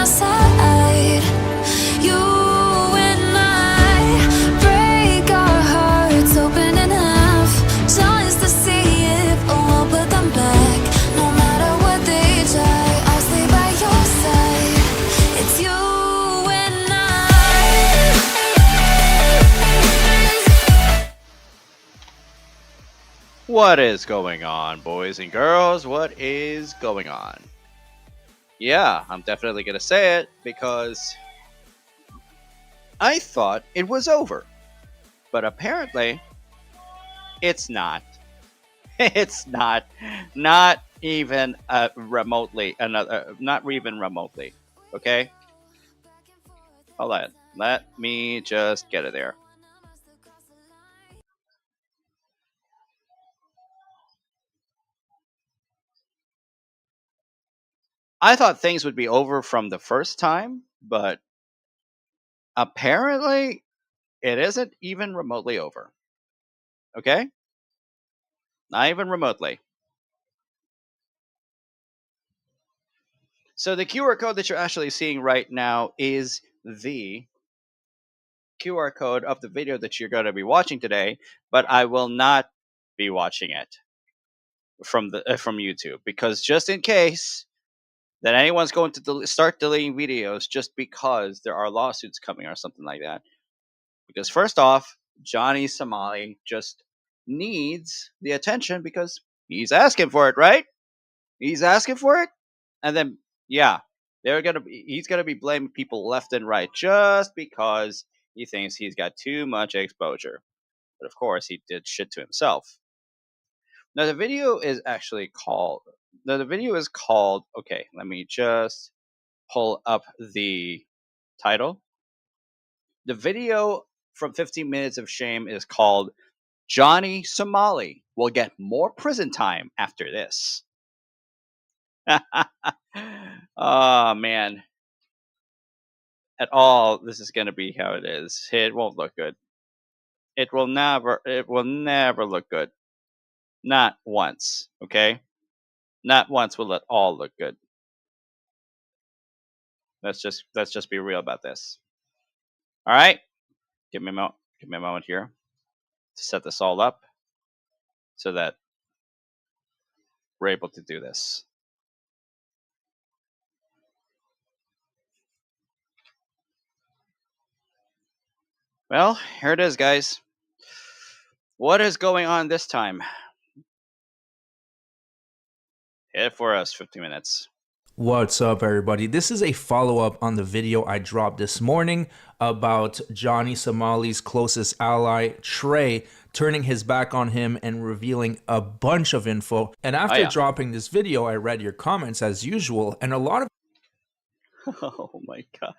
my side. You and I break our hearts open in half, just to see if we'll put them back. No matter what they try, I'll stay by your side. It's you and I. What is going on, boys and girls? What is going on? Yeah, I'm definitely gonna say it because I thought it was over, but apparently it's not. It's not. Not even remotely. Not even remotely. Okay. Hold on. Let me just get it there. I thought things would be over from the first time, but apparently it isn't even remotely over. Okay? Not even remotely. So the QR code that you're actually seeing right now is the QR code of the video that you're going to be watching today, but I will not be watching it from YouTube because just in case that anyone's going to start deleting videos just because there are lawsuits coming or something like that. Because first off, Johnny Somali just needs the attention because he's asking for it, right? He's asking for it, and then yeah, he's gonna be blaming people left and right just because he thinks he's got too much exposure. But of course, he did shit to himself. Now the video is actually called. Now the video is called. Okay, let me just pull up the title. The video from 15 Minutes of Shame is called Johnny Somali will get more prison time after this. Oh man. At all, this is gonna be how it is. It won't look good. It will never look good. Not once, okay? Not once will it all look good. Let's just be real about this. Alright? Give me a moment here to set this all up so that we're able to do this. Well, here it is, guys. What is going on this time? Hit it for us, 50 minutes. What's up, everybody? This is a follow-up on the video I dropped this morning about Johnny Somali's closest ally, Trey, turning his back on him and revealing a bunch of info. And after dropping this video, I read your comments as usual, and a lot of Oh my god.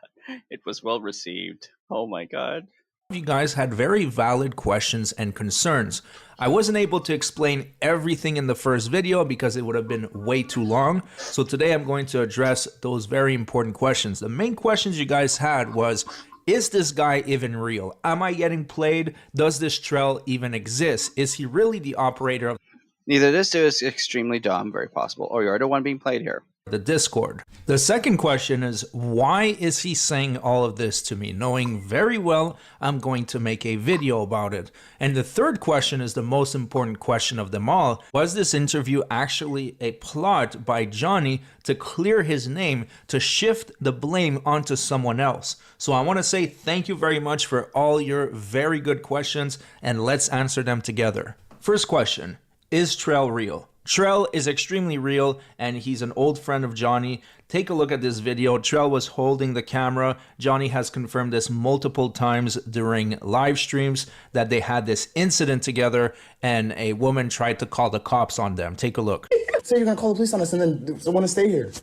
It was well received. Oh my god. you guys had very valid questions and concerns. I wasn't able to explain everything in the first video because it would have been way too long. So today I'm going to address those very important questions. The main questions you guys had was, is this guy even real? Am I getting played? Does this trail even exist? Is he really the operator of Neither this dude is extremely dumb, very possible, or you're the one being played here. the Discord? The second question is, why is he saying all of this to me, knowing very well I'm going to make a video about it? And the third question is the most important question of them all. Was this interview actually a plot by Johnny to clear his name, to shift the blame onto someone else? So I want to say thank you very much for all your very good questions, and let's answer them together. First question, is Trell real? Trell is extremely real, and he's an old friend of Johnny. Take a look at this video. Trell was holding the camera. Johnny has confirmed this multiple times during live streams that they had this incident together and a woman tried to call the cops on them. Take a look. So you're gonna call the police on us and then want to stay here.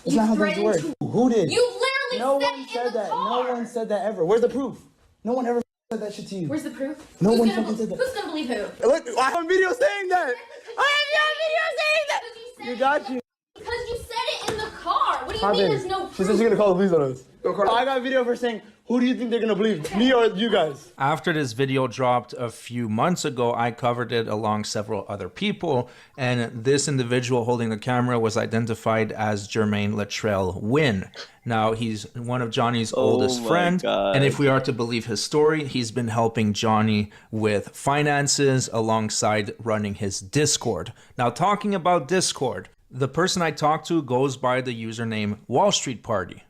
That's not how things work. Who did? You literally No said one said in the that. car. No one said that ever. Where's the proof? No one ever said that shit to you. Where's the proof? No Who's one gonna, fucking said that. Who's gonna believe who? Look, I have a video saying that. I have a video saying that. You got you. Because you said it in the car. What do you Hi, mean baby. there's no proof? She said she's gonna call the police on us. I got a video of her saying, Who do you think they're gonna believe, me or you guys? After this video dropped a few months ago, I covered it along several other people, and this individual holding the camera was identified as Jermaine Latrell Wynn. Now, he's one of Johnny's oldest friends, and if we are to believe his story, he's been helping Johnny with finances alongside running his Discord. Now, talking about Discord, the person I talked to goes by the username Wall Street Party.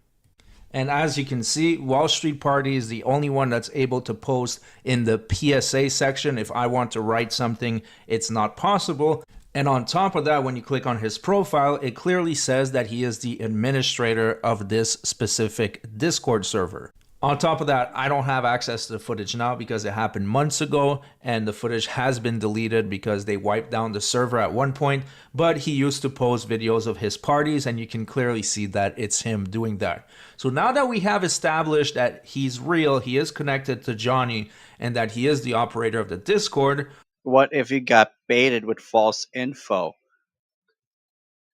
And as you can see, Wall Street Party is the only one that's able to post in the PSA section. If I want to write something, it's not possible. And on top of that, when you click on his profile, it clearly says that he is the administrator of this specific Discord server. On top of that, I don't have access to the footage now because it happened months ago and the footage has been deleted because they wiped down the server at one point, but he used to post videos of his parties and you can clearly see that it's him doing that. So now that we have established that he's real, he is connected to Johnny, and that he is the operator of the Discord. What if he got baited with false info?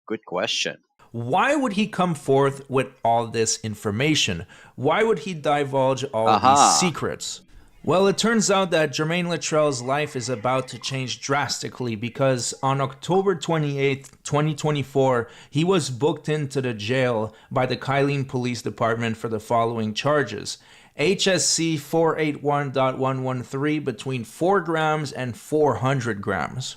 Good question. Why would he come forth with all this information? Why would he divulge all these secrets? Well, it turns out that Jermaine Latrell's life is about to change drastically because on October 28th, 2024, he was booked into the jail by the Kylene Police Department for the following charges. HSC 481.113 between 4 grams and 400 grams.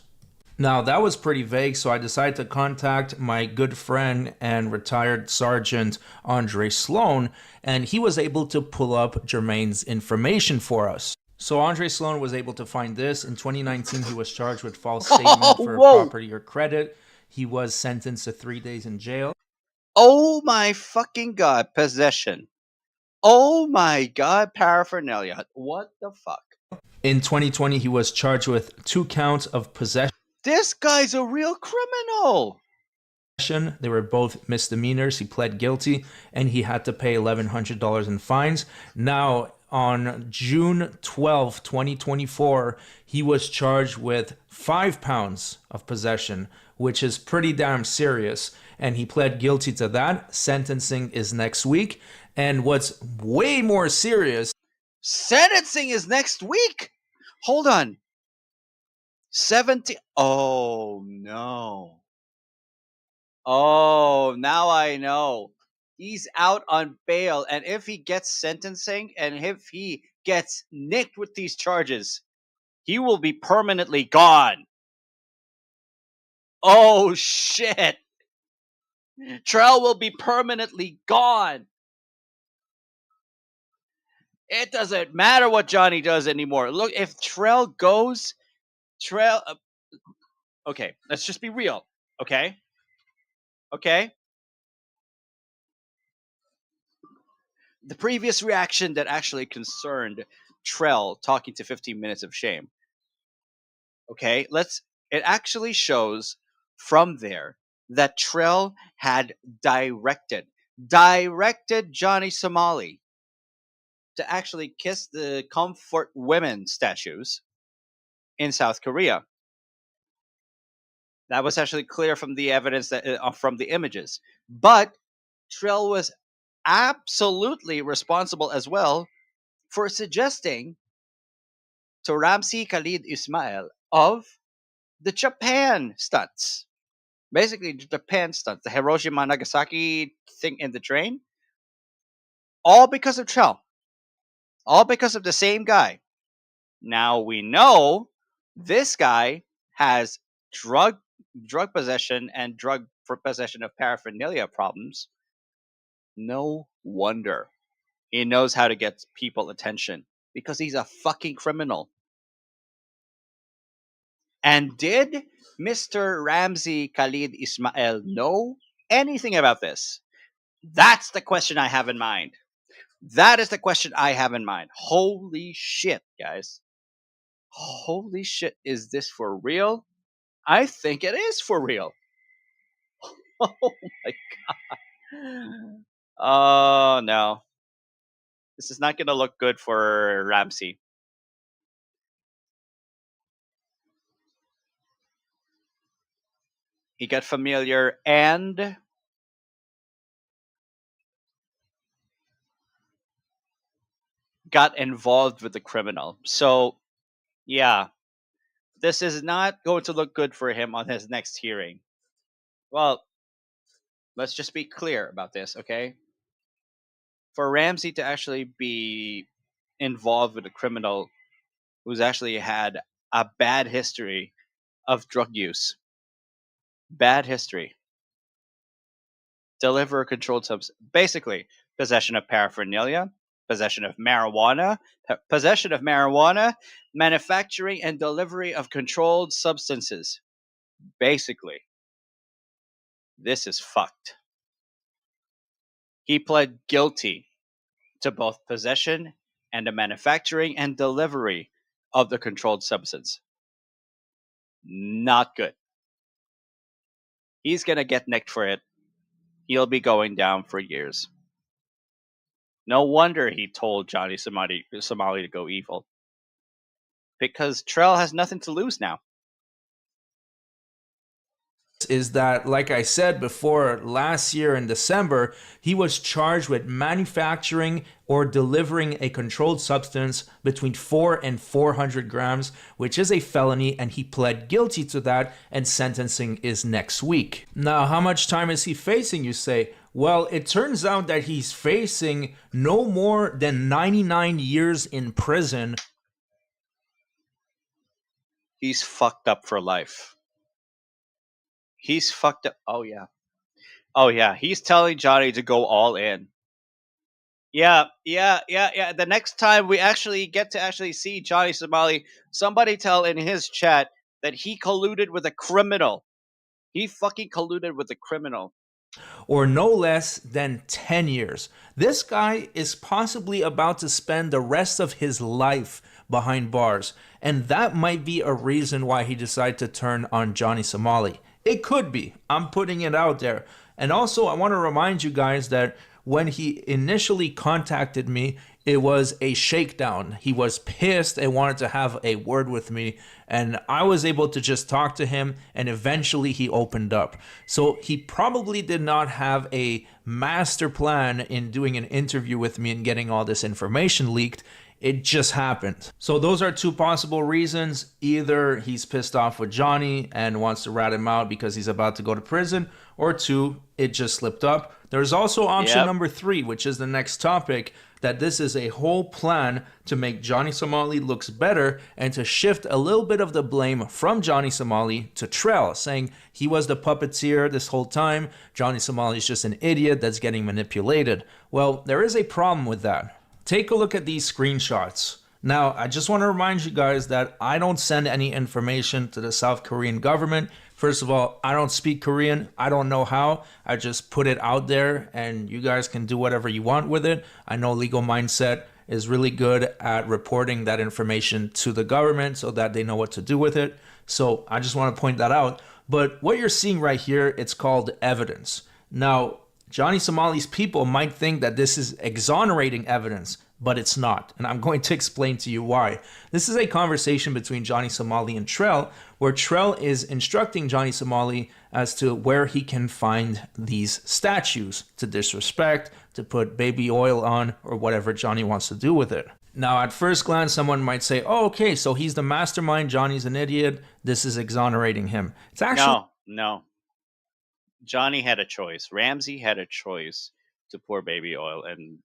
Now, that was pretty vague, so I decided to contact my good friend and retired Sergeant Andre Sloan, and he was able to pull up Jermaine's information for us. So Andre Sloan was able to find this. In 2019, he was charged with false statement for property or credit. He was sentenced to 3 days in jail. Oh my fucking god, possession. Oh my god, paraphernalia. What the fuck? In 2020, he was charged with 2 counts of possession. This guy's a real criminal. They were both misdemeanors. He pled guilty and he had to pay $1,100 in fines. Now, on June 12, 2024, he was charged with 5 pounds of possession, which is pretty damn serious. And he pled guilty to that. Sentencing is next week. And what's way more serious... Sentencing is next week? Hold on. 70. Oh no. Oh, now I know. He's out on bail, and if he gets sentencing and if he gets nicked with these charges, he will be permanently gone. Oh shit. Trell will be permanently gone. It doesn't matter what Johnny does anymore. Look, if Trell goes, okay, let's just be real. Okay? Okay? The previous reaction that actually concerned Trell talking to 15 Minutes of Shame. Okay? It actually shows from there that Trell had directed Johnny Somali to actually kiss the comfort women statues in South Korea. That was actually clear from the evidence that from the images. But Trell was absolutely responsible as well for suggesting to Ramsey Khalid Ismail of the Japan stunts. Basically, the Japan stunts, the Hiroshima Nagasaki thing in the train. All because of Trell. All because of the same guy. Now we know this guy has drug possession and drug possession of paraphernalia problems. No wonder he knows how to get people attention because he's a fucking criminal. And did Mr. Ramsey Khalid Ismail know anything about this? That's the question I have in mind. That is the question I have in mind. Holy shit, guys. Holy shit, is this for real? I think it is for real. Oh my god. Oh no. This is not going to look good for Ramsey. He got familiar and got involved with the criminal. So, yeah, this is not going to look good for him on his next hearing. Well, let's just be clear about this, okay? For Ramsey to actually be involved with a criminal who's actually had a bad history of drug use, bad history, deliver a controlled substance, basically possession of paraphernalia, possession of marijuana, manufacturing and delivery of controlled substances. Basically, this is fucked. He pled guilty to both possession and the manufacturing and delivery of the controlled substance. Not good. He's gonna get nicked for it. He'll be going down for years. No wonder he told Johnny Somali to go evil. Because Trell has nothing to lose now. Is that, like I said before, last year in December, he was charged with manufacturing or delivering a controlled substance between 4 and 400 grams, which is a felony, and he pled guilty to that, and sentencing is next week. Now, how much time is he facing, you say? Well, it turns out that he's facing no more than 99 years in prison. He's fucked up for life. He's fucked up. Oh, yeah. Oh, yeah. He's telling Johnny to go all in. Yeah. The next time we actually get to actually see Johnny Somali, somebody tell in his chat that he colluded with a criminal. He fucking colluded with a criminal. Or no less than 10 years. This guy is possibly about to spend the rest of his life behind bars, and that might be a reason why he decided to turn on Johnny Somali. It could be. I'm putting it out there. And also, I want to remind you guys that when he initially contacted me, it was a shakedown. He was pissed and wanted to have a word with me, and I was able to just talk to him, and eventually he opened up. So he probably did not have a master plan in doing an interview with me and getting all this information leaked. It just happened. So those are two possible reasons. Either he's pissed off with Johnny and wants to rat him out because he's about to go to prison, or two, it just slipped up. There's also option number 3, which is the next topic, that this is a whole plan to make Johnny Somali looks better and to shift a little bit of the blame from Johnny Somali to Trell, saying he was the puppeteer this whole time. Johnny Somali is just an idiot that's getting manipulated. Well, there is a problem with that. Take a look at these screenshots. Now, I just want to remind you guys that I don't send any information to the South Korean government. First of all, I don't speak Korean. I don't know how. I just put it out there and you guys can do whatever you want with it. I know Legal Mindset is really good at reporting that information to the government so that they know what to do with it. So I just want to point that out. But what you're seeing right here, it's called evidence. Now, Johnny Somali's people might think that this is exonerating evidence, but it's not. And I'm going to explain to you why. This is a conversation between Johnny Somali and Trell, where Trell is instructing Johnny Somali as to where he can find these statues to disrespect, to put baby oil on, or whatever Johnny wants to do with it. Now, at first glance, someone might say, oh, okay, so he's the mastermind, Johnny's an idiot, this is exonerating him. It's actually... No. Johnny had a choice. Ramsey had a choice to pour baby oil and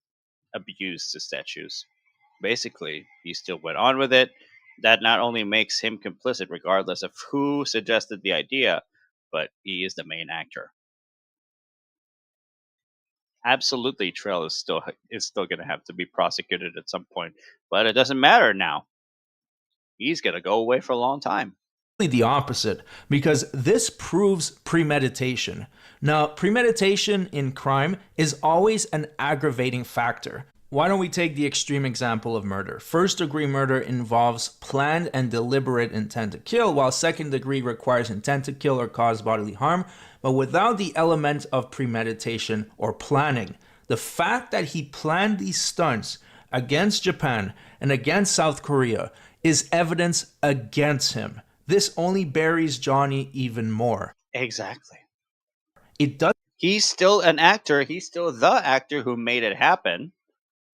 abuse the statues. Basically, he still went on with it. That not only makes him complicit regardless of who suggested the idea, but he is the main actor. Absolutely, Trell is still going to have to be prosecuted at some point, but it doesn't matter now. He's going to go away for a long time. The opposite, because this proves premeditation. Now, premeditation in crime is always an aggravating factor. Why don't we take the extreme example of murder? First degree murder involves planned and deliberate intent to kill, while second degree requires intent to kill or cause bodily harm, but without the element of premeditation or planning. The fact that he planned these stunts against Japan and against South Korea is evidence against him. This only buries Johnny even more. Exactly. It does. He's still an actor. He's still the actor who made it happen.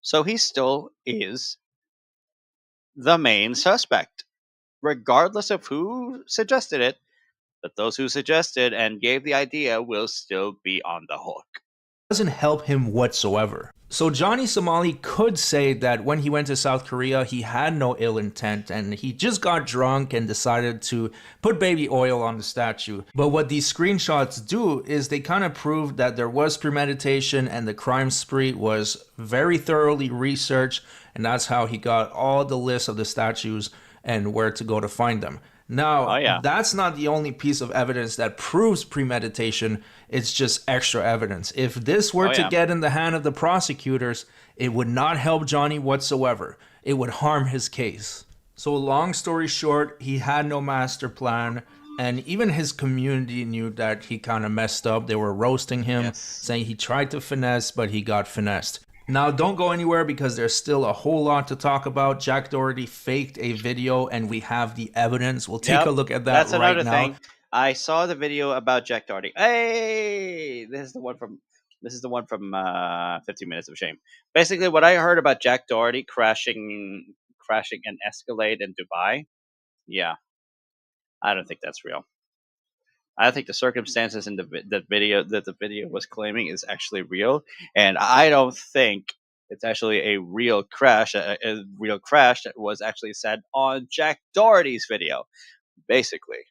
So he still is the main suspect, regardless of who suggested it. But those who suggested and gave the idea will still be on the hook. Doesn't help him whatsoever. So Johnny Somali could say that when he went to South Korea, he had no ill intent and he just got drunk and decided to put baby oil on the statue. But what these screenshots do is they kind of prove that there was premeditation and the crime spree was very thoroughly researched, and that's how he got all the lists of the statues and where to go to find them. Now, that's not the only piece of evidence that proves premeditation. It's just extra evidence. If this were to get in the hand of the prosecutors, it would not help Johnny whatsoever. It would harm his case. So long story short, he had no master plan. And even his community knew that he kind of messed up. They were roasting him, saying he tried to finesse, but he got finessed. Now, don't go anywhere because there's still a whole lot to talk about. Jack Doherty faked a video and we have the evidence. We'll take a look at that That's right another now. thing. I saw the video about Jack Doherty. Hey, this is the one from 15 Minutes of Shame. Basically, what I heard about Jack Doherty crashing an Escalade in Dubai. Yeah, I don't think that's real. I think the circumstances in the video that the video was claiming is actually real, and I don't think it's actually a real crash. A real crash that was actually said on Jack Doherty's video. Basically,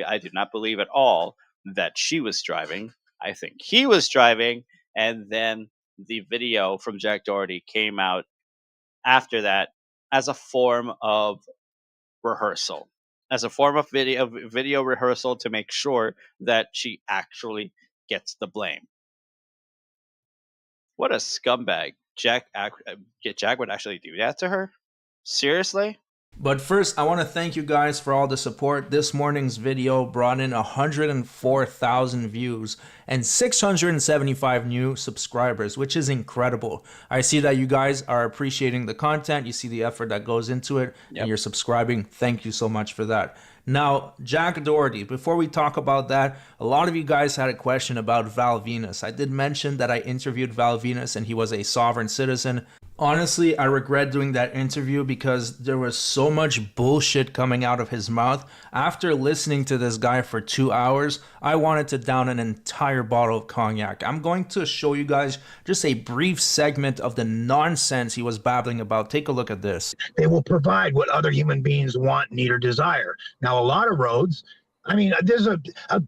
I do not believe at all that she was driving. I think he was driving, and then the video from Jack Doherty came out after that as a form of rehearsal, as a form of video rehearsal to make sure that she actually gets the blame. What a scumbag! Jack would actually do that to her? Seriously? But first, I want to thank you guys for all the support. This morning's video brought in 104,000 views and 675 new subscribers, which is incredible. I see that you guys are appreciating the content. You see the effort that goes into it, and you're subscribing. Thank you so much for that. Now, Jack Doherty, before we talk about that, a lot of you guys had a question about Val Venus. I did mention that I interviewed Val Venus and he was a sovereign citizen. Honestly, I regret doing that interview because there was so much bullshit coming out of his mouth. After listening to this guy for 2 hours, I wanted to down an entire bottle of cognac. I'm going to show you guys just a brief segment of the nonsense he was babbling about. Take a look at this. They will provide what other human beings want, need, or desire. Now, a lot of roads, I mean, there's a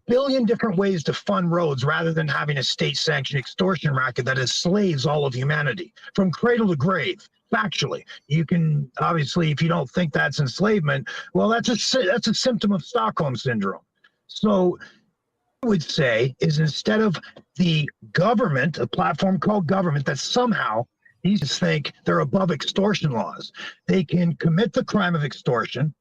billion different ways to fund roads rather than having a state-sanctioned extortion racket that enslaves all of humanity from cradle to grave. Factually, you can obviously, if you don't think that's enslavement, well, that's a symptom of Stockholm syndrome. So, what I would say is instead of the government, a platform called government, that somehow these think they're above extortion laws, they can commit the crime of extortion.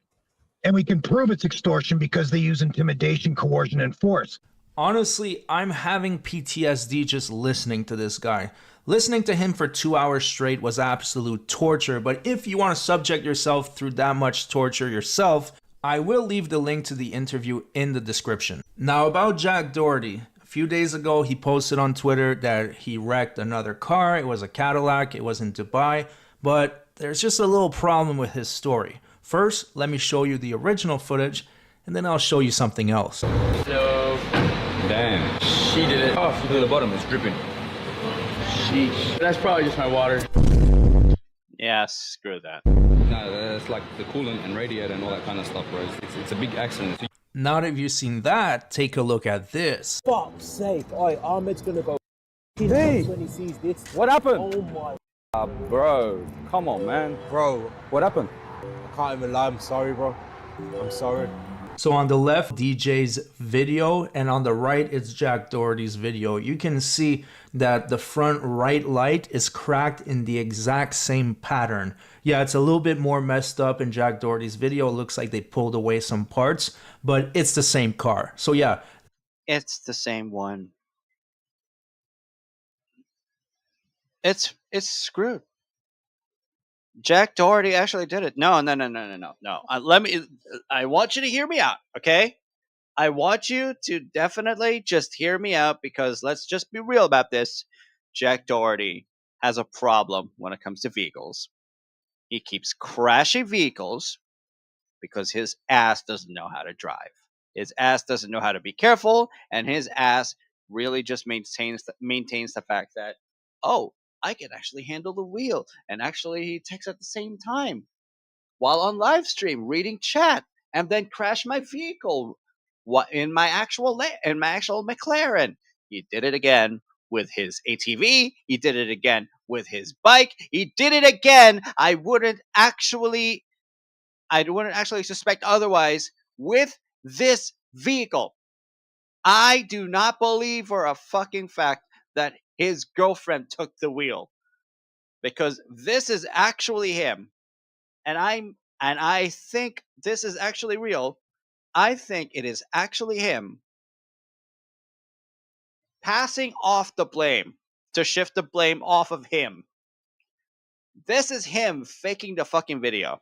And we can prove it's extortion because they use intimidation, coercion, and force. Honestly, I'm having PTSD just listening to this guy. Listening to him for 2 hours straight was absolute torture, but if you want to subject yourself through that much torture yourself, I will leave the link to the interview in the description. Now about Jack Doherty. A few days ago, he posted on Twitter that he wrecked another car. It was a Cadillac. It was in Dubai. But there's just a little problem with his story. First, let me show you the original footage, and then I'll show you something else. Hello. Damn, she did it. Oh, look at the bottom, it's dripping. Sheesh. That's probably just my water. Yeah, screw that. No, that's like the coolant and radiator and all that kind of stuff, bro. It's a big accident. Now that you've seen that, take a look at this. Fuck's sake. Oi, Ahmed's gonna go when he sees this. What happened? Oh my. Bro, come on, man. Bro, What happened? I can't even lie. I'm sorry, bro. I'm sorry. So on the left, DJ's video, and on the right, it's Jack Doherty's video. You can see that the front right light is cracked in the exact same pattern. Yeah, it's a little bit more messed up in Jack Doherty's video. It looks like they pulled away some parts, but it's the same car. So yeah. It's the same one. It's screwed. Jack Doherty actually did it. No. I want you to hear me out, okay? I want you to definitely just hear me out because let's just be real about this. Jack Doherty has a problem when it comes to vehicles. He keeps crashing vehicles because his ass doesn't know how to drive. His ass doesn't know how to be careful, and his ass really just maintains the fact that, oh, I can actually handle the wheel, and actually he texts at the same time while on live stream reading chat, and then crash my vehicle in my actual McLaren. He did it again with his ATV. He did it again with his bike. He did it again. I wouldn't actually suspect otherwise with this vehicle. I do not believe for a fucking fact that his girlfriend took the wheel, because this is actually him, and I think this is actually real. I think it is actually him passing off the blame to shift the blame off of him. This is him faking the fucking video.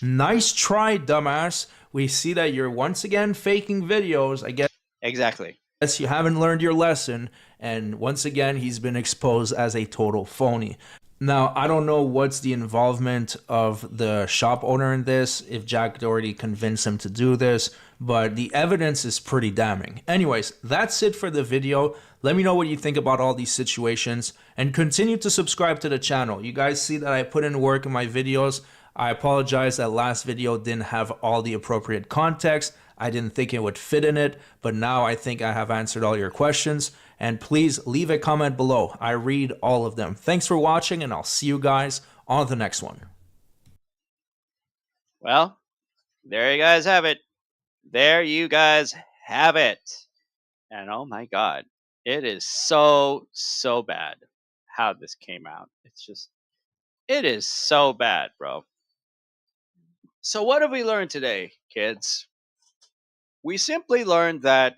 Nice try, dumbass. We see that you're once again faking videos. I guess Exactly. you haven't learned your lesson, and once again, he's been exposed as a total phony. Now, I don't know what's the involvement of the shop owner in this, if Jack Doherty convinced him to do this, but the evidence is pretty damning. Anyways, that's it for the video. Let me know what you think about all these situations, and continue to subscribe to the channel. You guys see that I put in work in my videos. I apologize that last video didn't have all the appropriate context. I didn't think it would fit in it, but now I think I have answered all your questions. And please leave a comment below. I read all of them. Thanks for watching, and I'll see you guys on the next one. Well, there you guys have it. There you guys have it. And oh my god, it is so bad how this came out. It is so bad, bro. So what have we learned today, kids? We simply learned that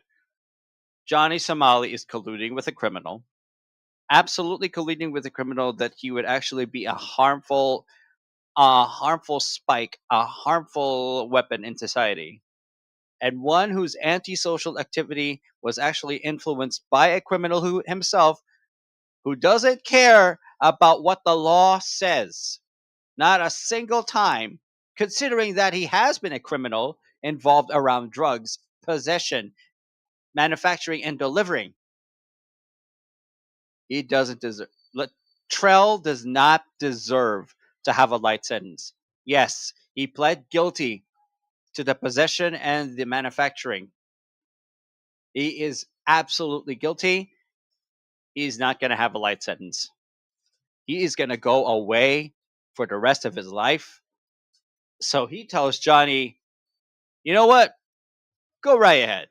Johnny Somali is colluding with a criminal. Absolutely colluding with a criminal, that he would actually be a harmful spike, a harmful weapon in society. And one whose antisocial activity was actually influenced by a criminal who doesn't care about what the law says. Not a single time, considering that he has been a criminal involved around drugs, possession, manufacturing, and delivering. He doesn't deserve. Trell does not deserve to have a light sentence. Yes, he pled guilty to the possession and the manufacturing. He is absolutely guilty. He's not going to have a light sentence. He is going to go away for the rest of his life. So he tells Johnny, you know what? Go right ahead.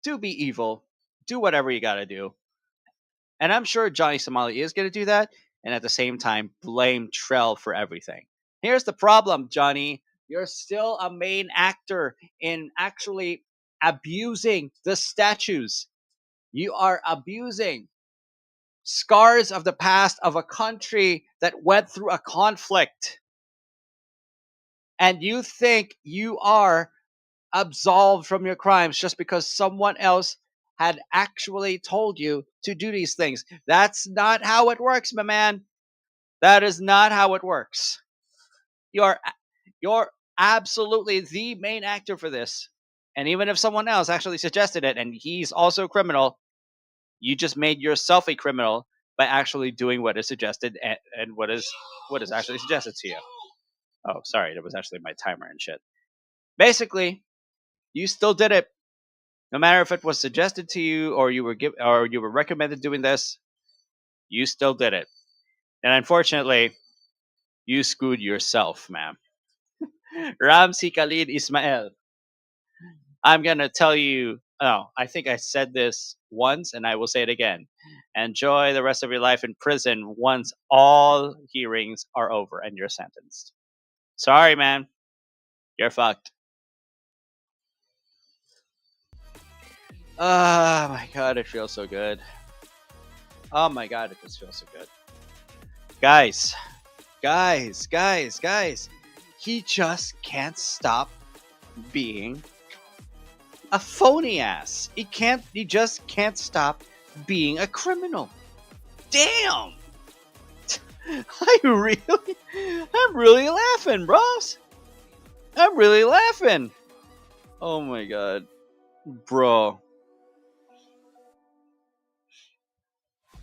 Do be evil. Do whatever you got to do. And I'm sure Johnny Somali is going to do that, and at the same time blame Trell for everything. Here's the problem, Johnny. You're still a main actor in actually abusing the statues. You are abusing scars of the past of a country that went through a conflict. And you think you are absolved from your crimes just because someone else had actually told you to do these things. That's not how it works, my man. That is not how it works. You're absolutely the main actor for this. And even if someone else actually suggested it and he's also a criminal, you just made yourself a criminal by actually doing what is suggested and what is actually suggested to you. Oh, sorry, that was actually my timer and shit. Basically, you still did it. No matter if it was suggested to you or you were recommended doing this, you still did it. And unfortunately, you screwed yourself, man. Ramsi Khalid Ismail. I'm gonna tell you. Oh, I think I said this once, and I will say it again. Enjoy the rest of your life in prison once all hearings are over and you're sentenced. Sorry, man. You're fucked. Oh my god, it feels so good. Oh my god, it just feels so good. Guys. He just can't stop being a phony ass. He just can't stop being a criminal. Damn! I'm really laughing, bros. I'm really laughing. Oh my god, bro.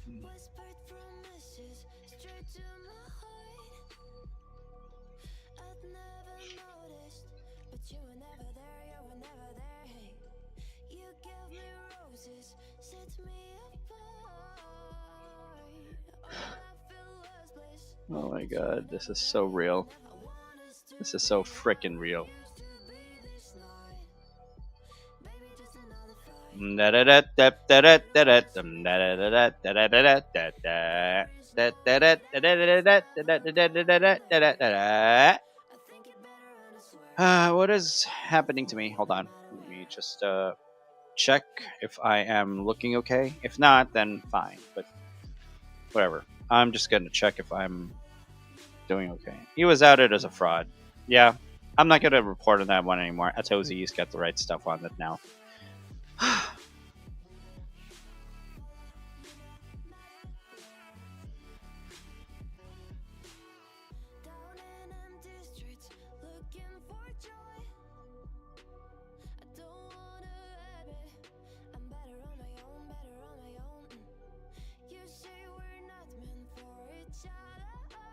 Whispered promises straight to my heart. I'd never noticed, but you were never there, you were never there. Hey, you gave me roses, set me apart. All I feel was bliss. Oh my god, this is so real. This is so freaking real. What is happening to me? Hold on. Let me just check if I am looking okay. If not, then fine. But whatever. I'm just gonna check if I'm doing okay. He was outed as a fraud. Yeah. I'm not gonna report on that one anymore. Atozi's got the right stuff on it now. Down in empty streets, looking for joy. I don't wanna admit I'm better on my own, better on my own. You say we're not meant for each other.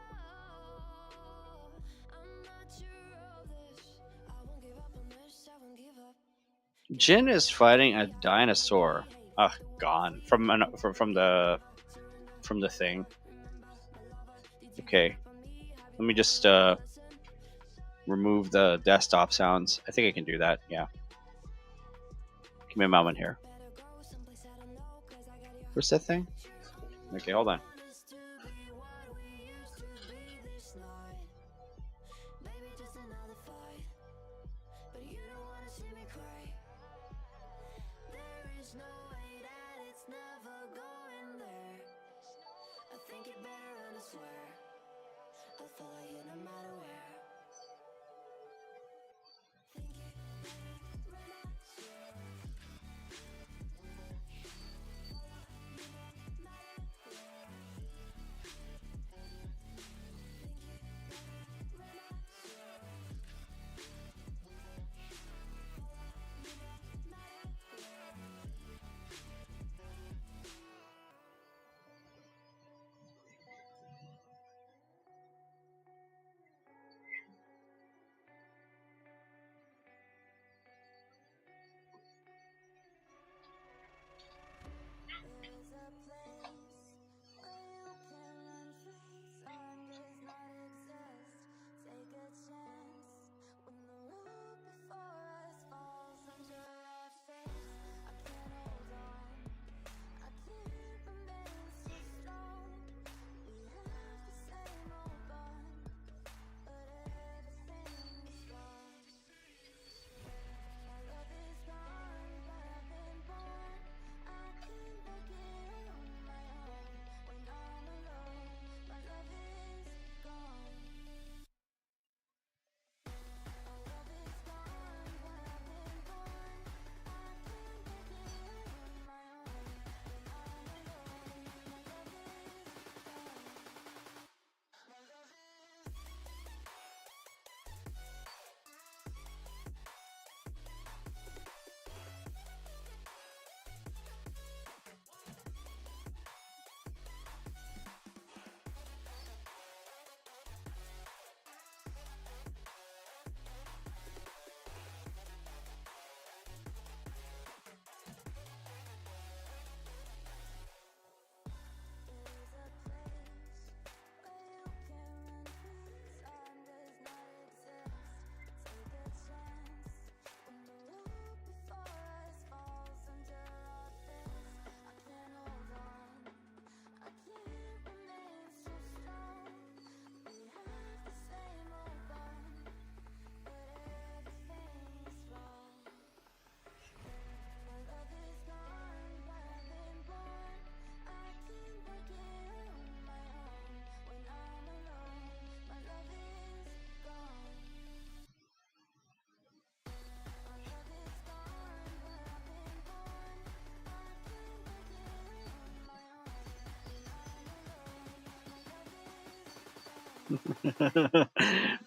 I'm not sure of this. I won't give up on this, I won't give up. Jin is fighting a dinosaur. Gone from the thing. Okay, let me just remove the desktop sounds. I think I can do that. Yeah. Give me a moment here. Where's that thing? Okay, hold on. I'll follow you no matter where.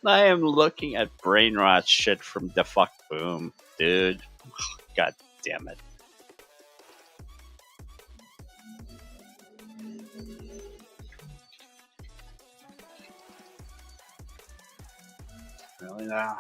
I am looking at brain rot shit from the fuck boom, dude. God damn it. Really now?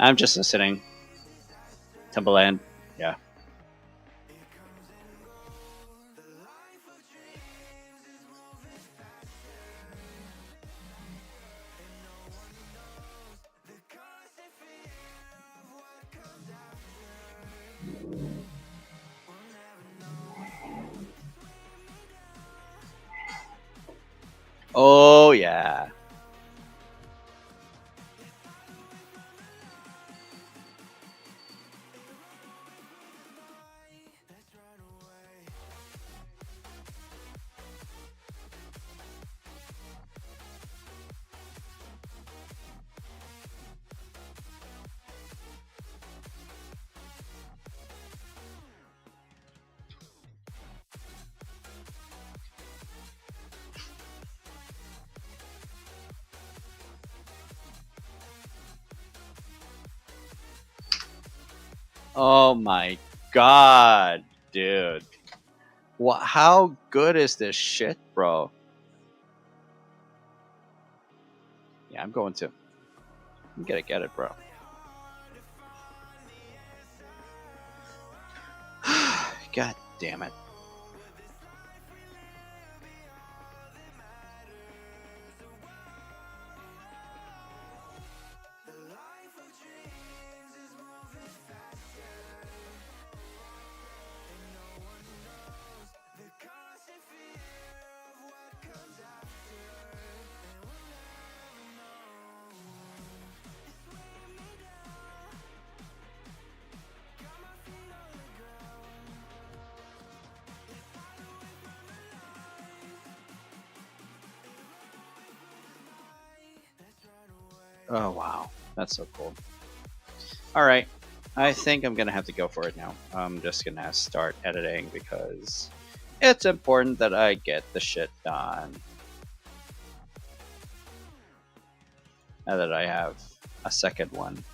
I'm just listening. Timberland. Yeah. Oh yeah. Oh my god, dude. What? How good is this shit, bro? Yeah, I'm going to. I'm gonna get it, bro. God damn it. Oh wow, that's so cool. All right, I think I'm gonna have to go for it now. I'm just gonna start editing because it's important that I get the shit done. Now that I have a second one.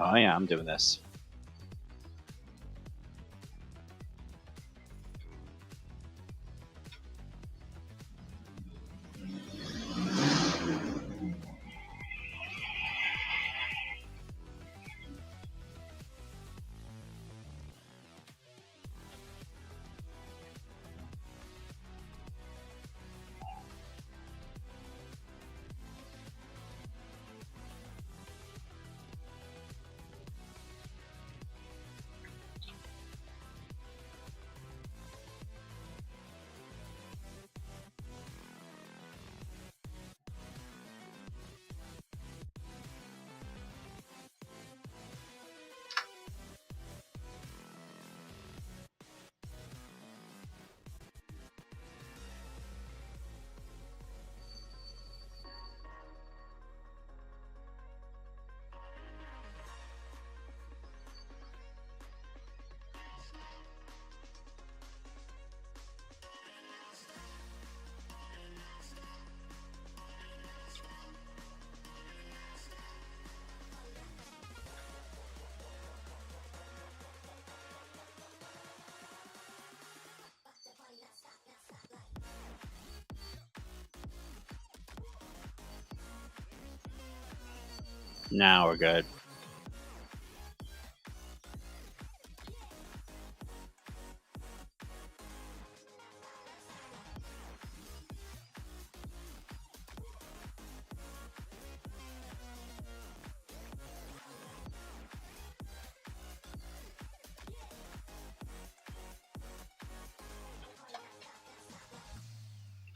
Oh yeah, I'm doing this. Now we're good.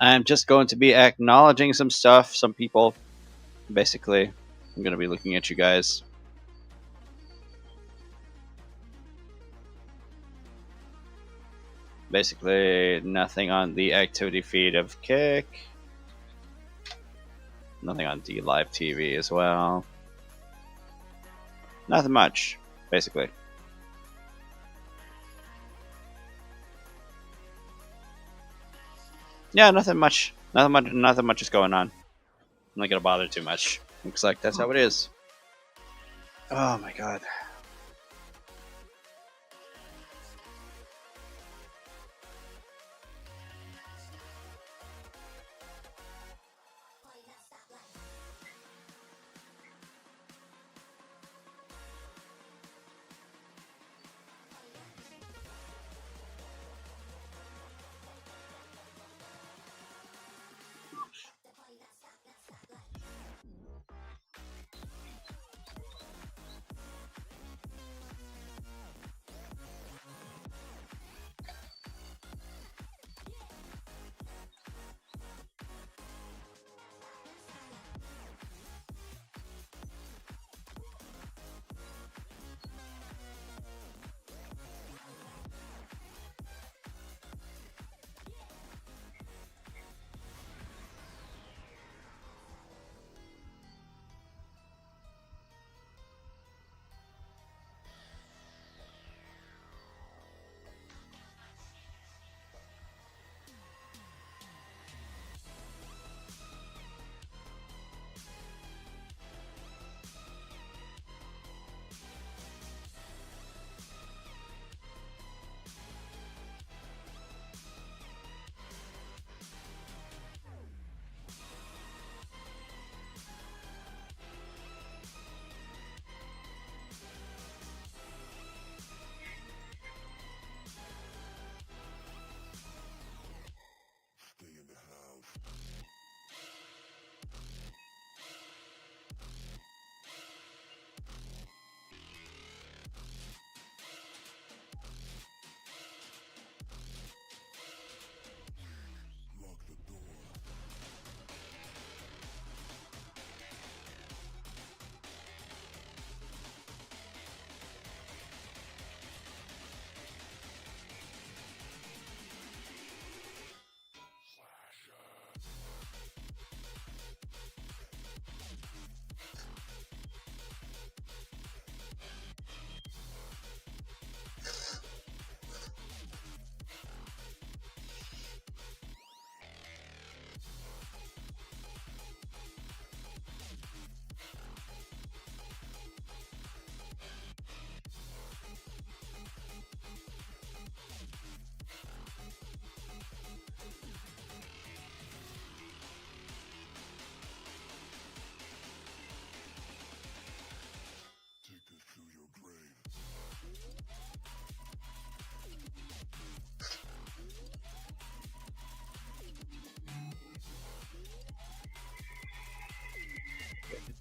I'm just going to be acknowledging some stuff, some people. Basically, I'm going to be looking at you guys. Basically, nothing on the activity feed of Kick. Nothing on D Live TV as well. Nothing much, basically. Yeah, nothing much. Nothing much is going on. I'm not gonna bother too much. Looks like that's how it is. Oh my god.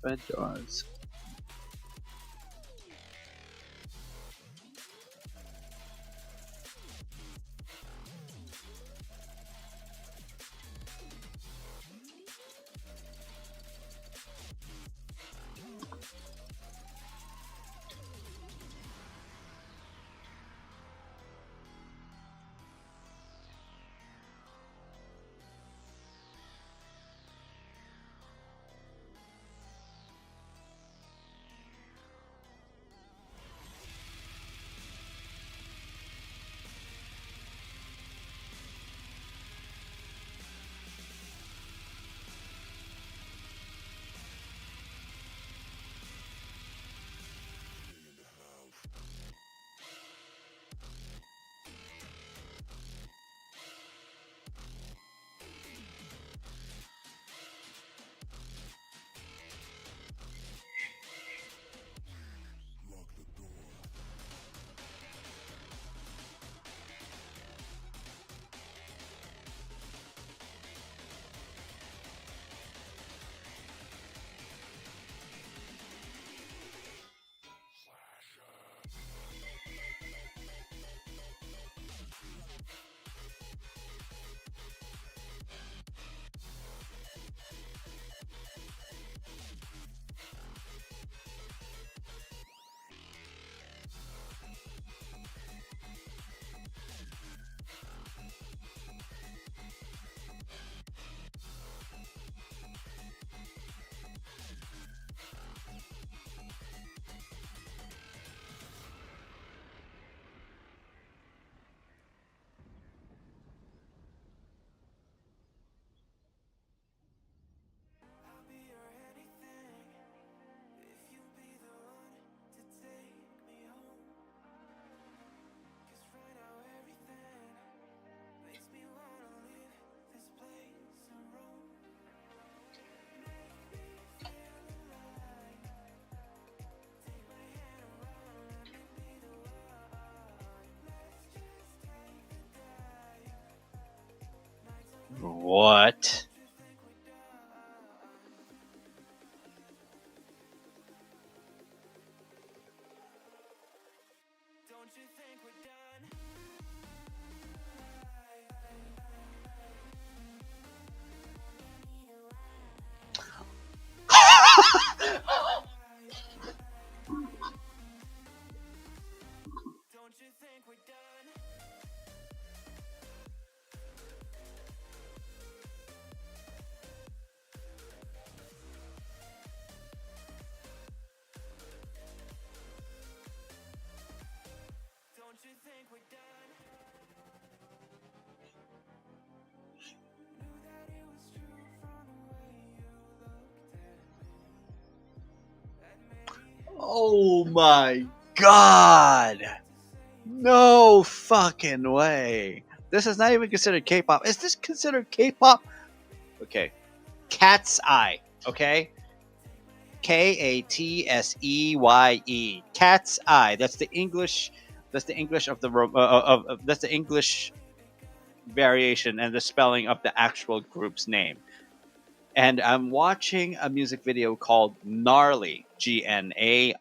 Red doors. What? Oh my god! No fucking way! This is not even considered K-pop. Is this considered K-pop? Okay. Cat's Eye. Okay? Katseye. Cat's Eye. That's the English. That's the English of the that's the English variation and the spelling of the actual group's name. And I'm watching a music video called Gnarly. Gnarly.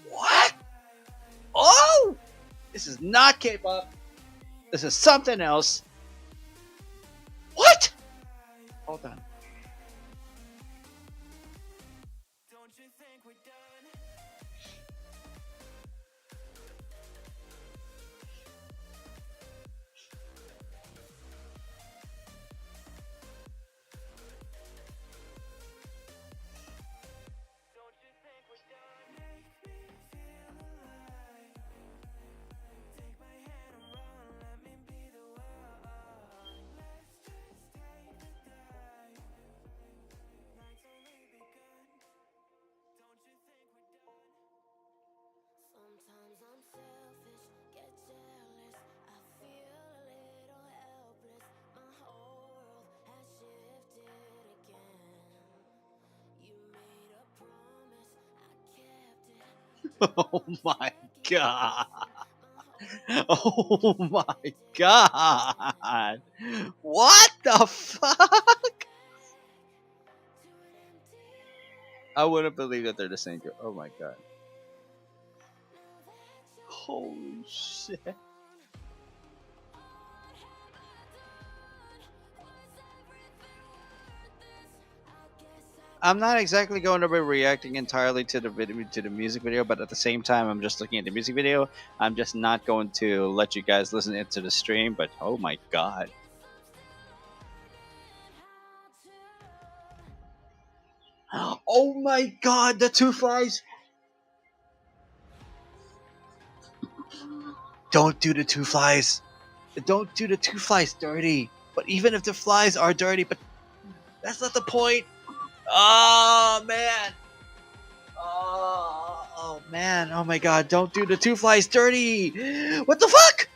What? Oh! This is not K-pop. This is something else. What? Hold on. Sometimes I'm selfish, get jealous. I feel a little helpless. My whole world has shifted again. You made a promise, I kept it. Oh my god. Oh my god. What the fuck? I wouldn't believe that they're the same girl. Oh my god. Holy shit. I'm not exactly going to be reacting entirely to the video, to the music video, but at the same time, I'm just looking at the music video. I'm just not going to let you guys listen into the stream. But oh my god, oh my god, the two flies! Don't do the two flies. Don't do the two flies dirty. But even if the flies are dirty, but that's not the point. Oh man. Oh man. Oh my god. Don't do the two flies dirty. What the fuck?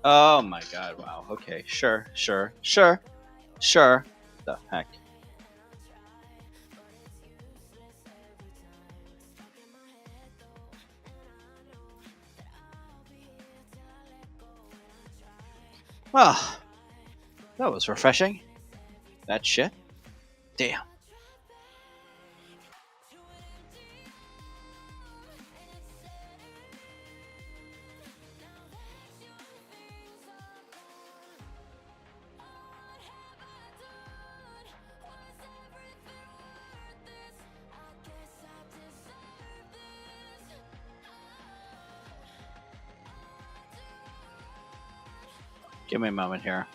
Oh my god. Wow. Okay. Sure. Sure. Sure. Sure. The heck. Well, that was refreshing. That shit. Damn. Give me a moment here.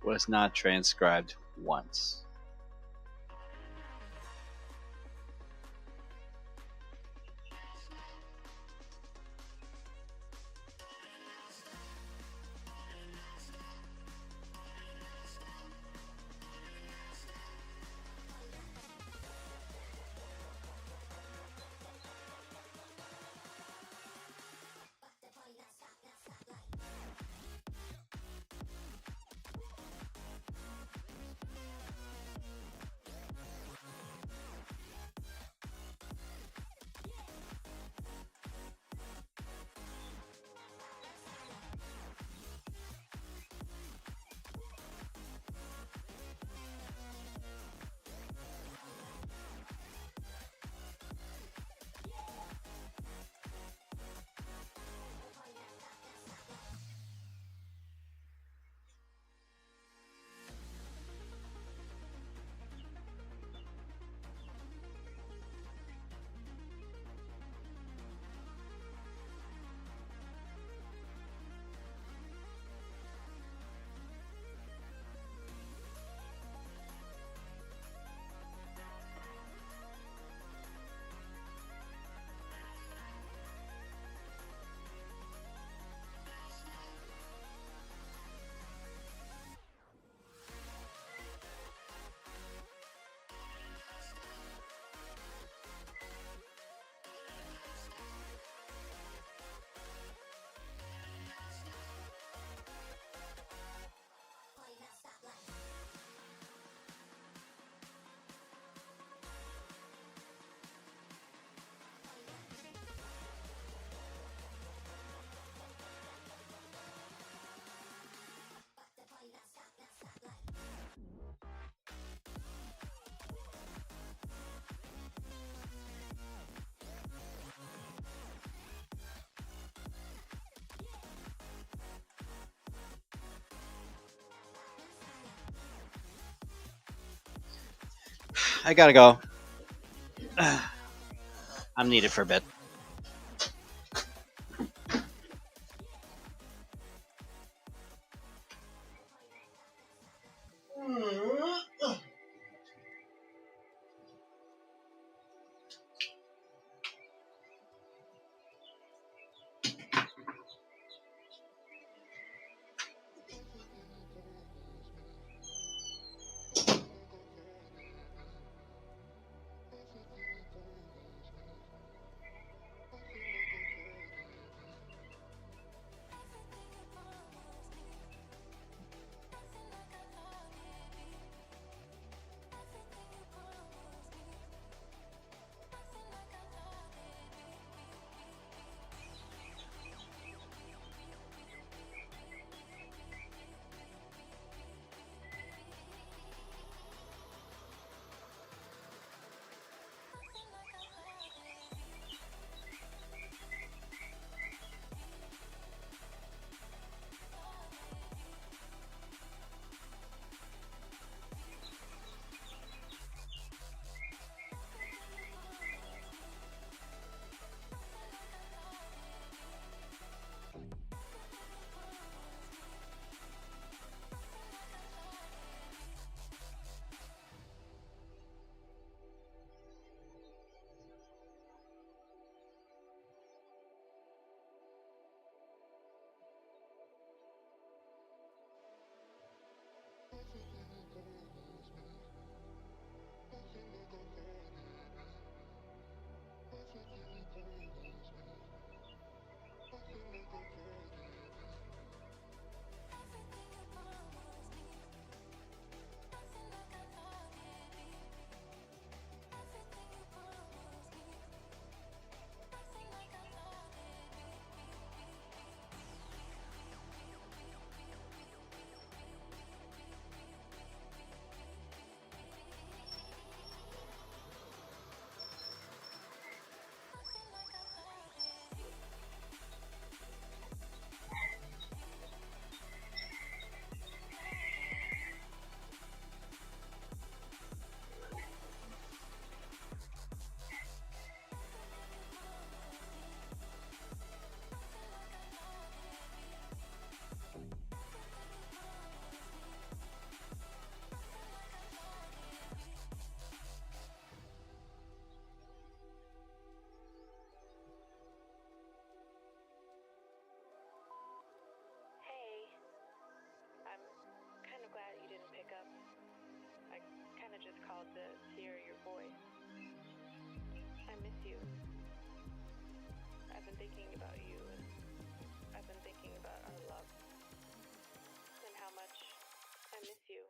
Was not transcribed once. I gotta go. I'm needed for a bit. just called to hear your voice. I miss you. I've been thinking about you, and I've been thinking about our love, and how much I miss you.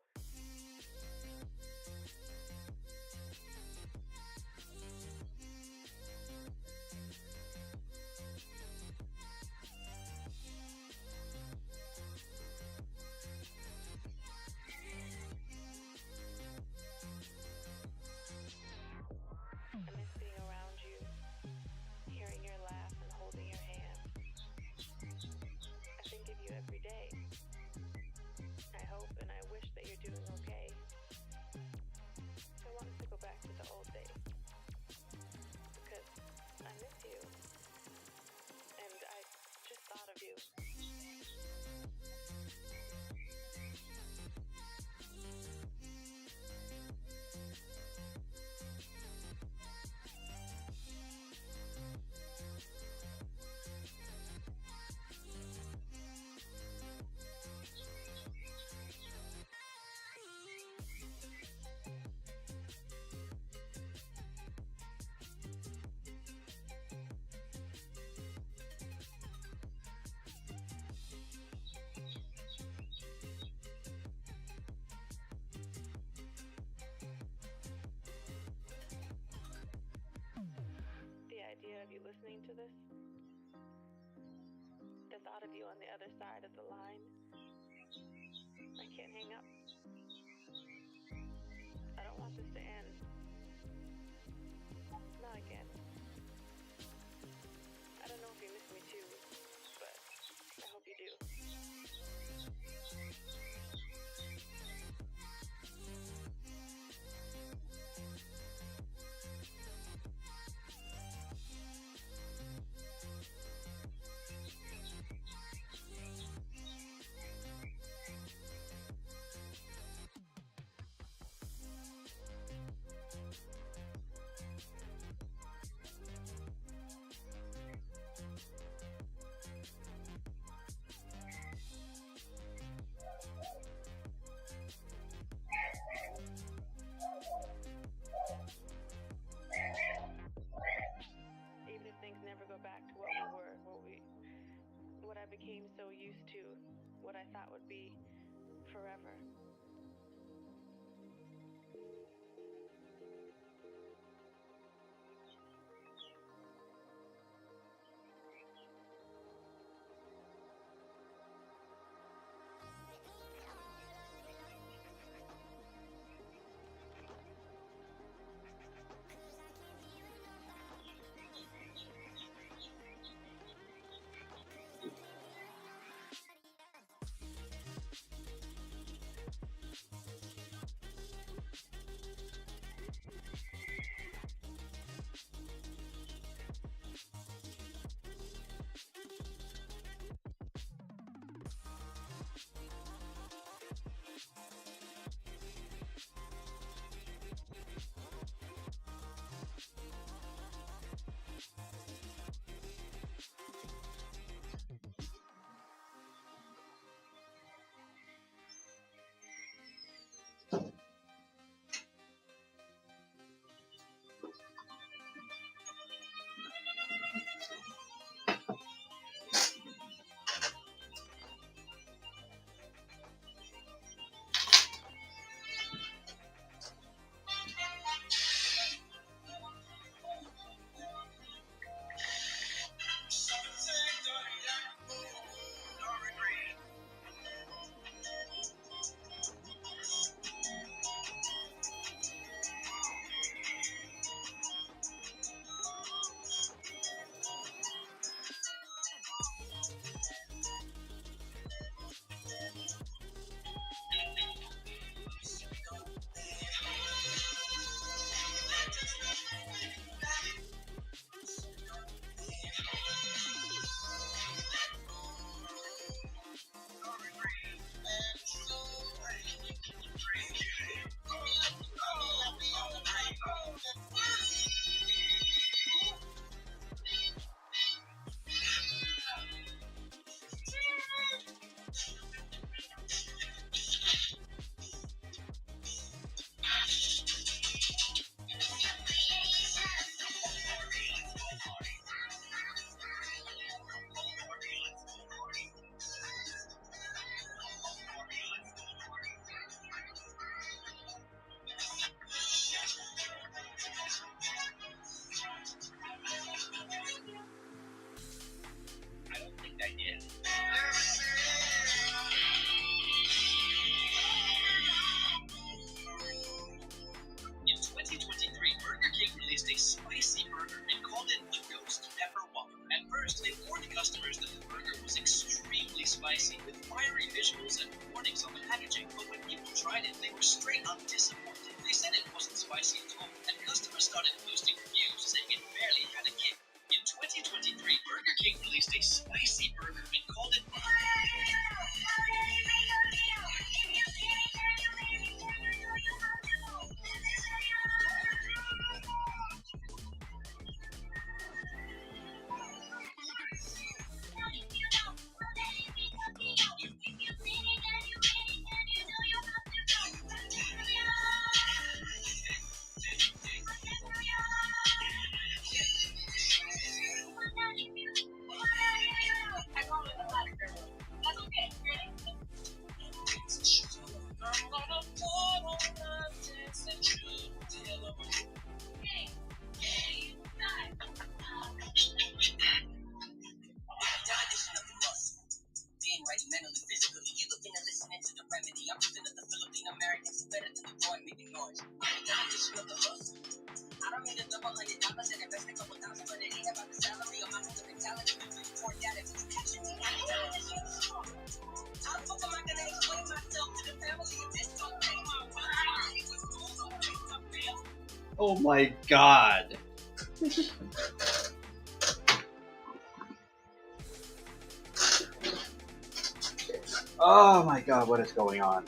I miss being around you, hearing your laugh and holding your hand. I think of you every day. I hope and I wish that you're doing okay. I want us to go back to the old days, because I miss you, and I just thought of you. The idea of you listening to this, the thought of you on the other side of the line, I can't hang up. I don't want this to end. Not again. I don't know if you miss me too, but I hope you do. became so used to what I thought would be forever. In 2023, Burger King released a spicy burger and called it the Ghost Pepper Whopper. At first, they warned customers that the burger was extremely spicy, with fiery visuals and warnings on the packaging. But when people tried it, they were straight up disappointed. They said it wasn't spicy at all, and customers started posting reviews saying it barely had a kick. In 2023, Burger King released a spicy burger and called it being right mentally, physically. You looking and listening to the remedy. I'm looking at the Philippine Americans better than the boy making noise. Definition of the hustle. I don't mean to double $100 and invest a couple thousand, but it ain't about the salary or my mentality. Report that if you catch me. How the fuck am I gonna explain myself to the family if this don't pay my rent? Oh my god. Oh my god, what is going on?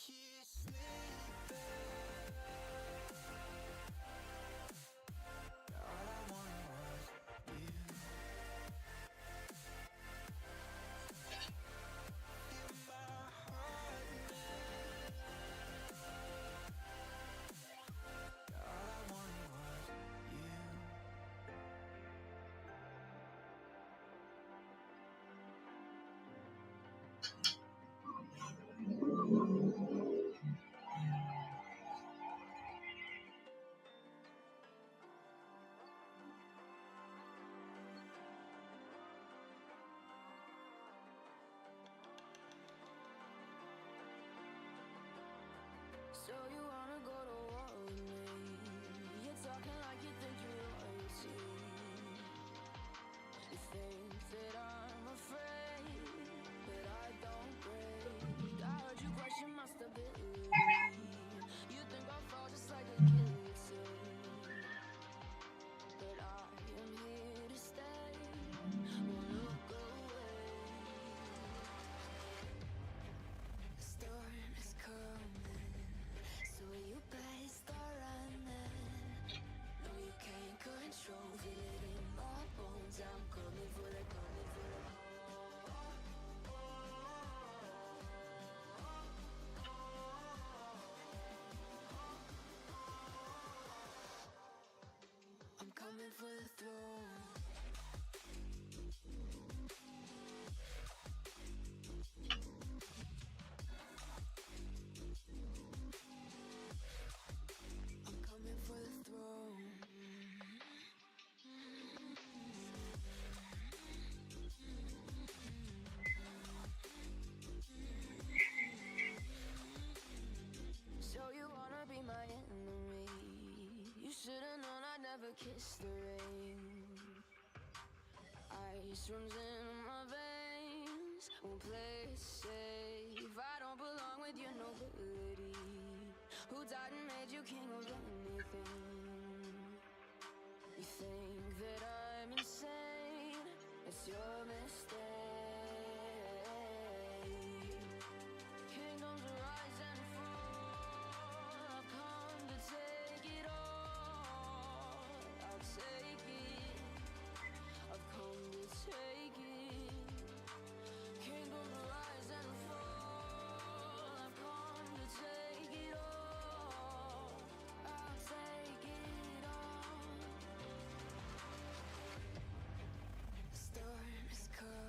here sleeping. All I wanted was you. In my heart now. All I wanted was you. So you wanna go to war with me? You're talking like you think you're royalty. You think that I'm afraid, but I don't break. I heard you question my stability. You think I'll fall just like a guillotine, but I am here to stay. Won't look away. The storm is coming, so you better start running. No, you can't control, feel it in my bones. I'm coming for the, coming for the. I'm coming for the throne. I'm coming for the throne. So you wanna be my enemy? You should've known I'd never kiss the rain. Ice runs in my veins, won't play it safe. I don't belong with your nobility. Who died and made you king of anything? You think that I'm insane? It's your mistake. Kingdoms rise and fall. I've come to take it all. I'll take it. I've come to take it. Kingdoms rise and fall. I've come to take it all. I'll take it all. The storm is coming.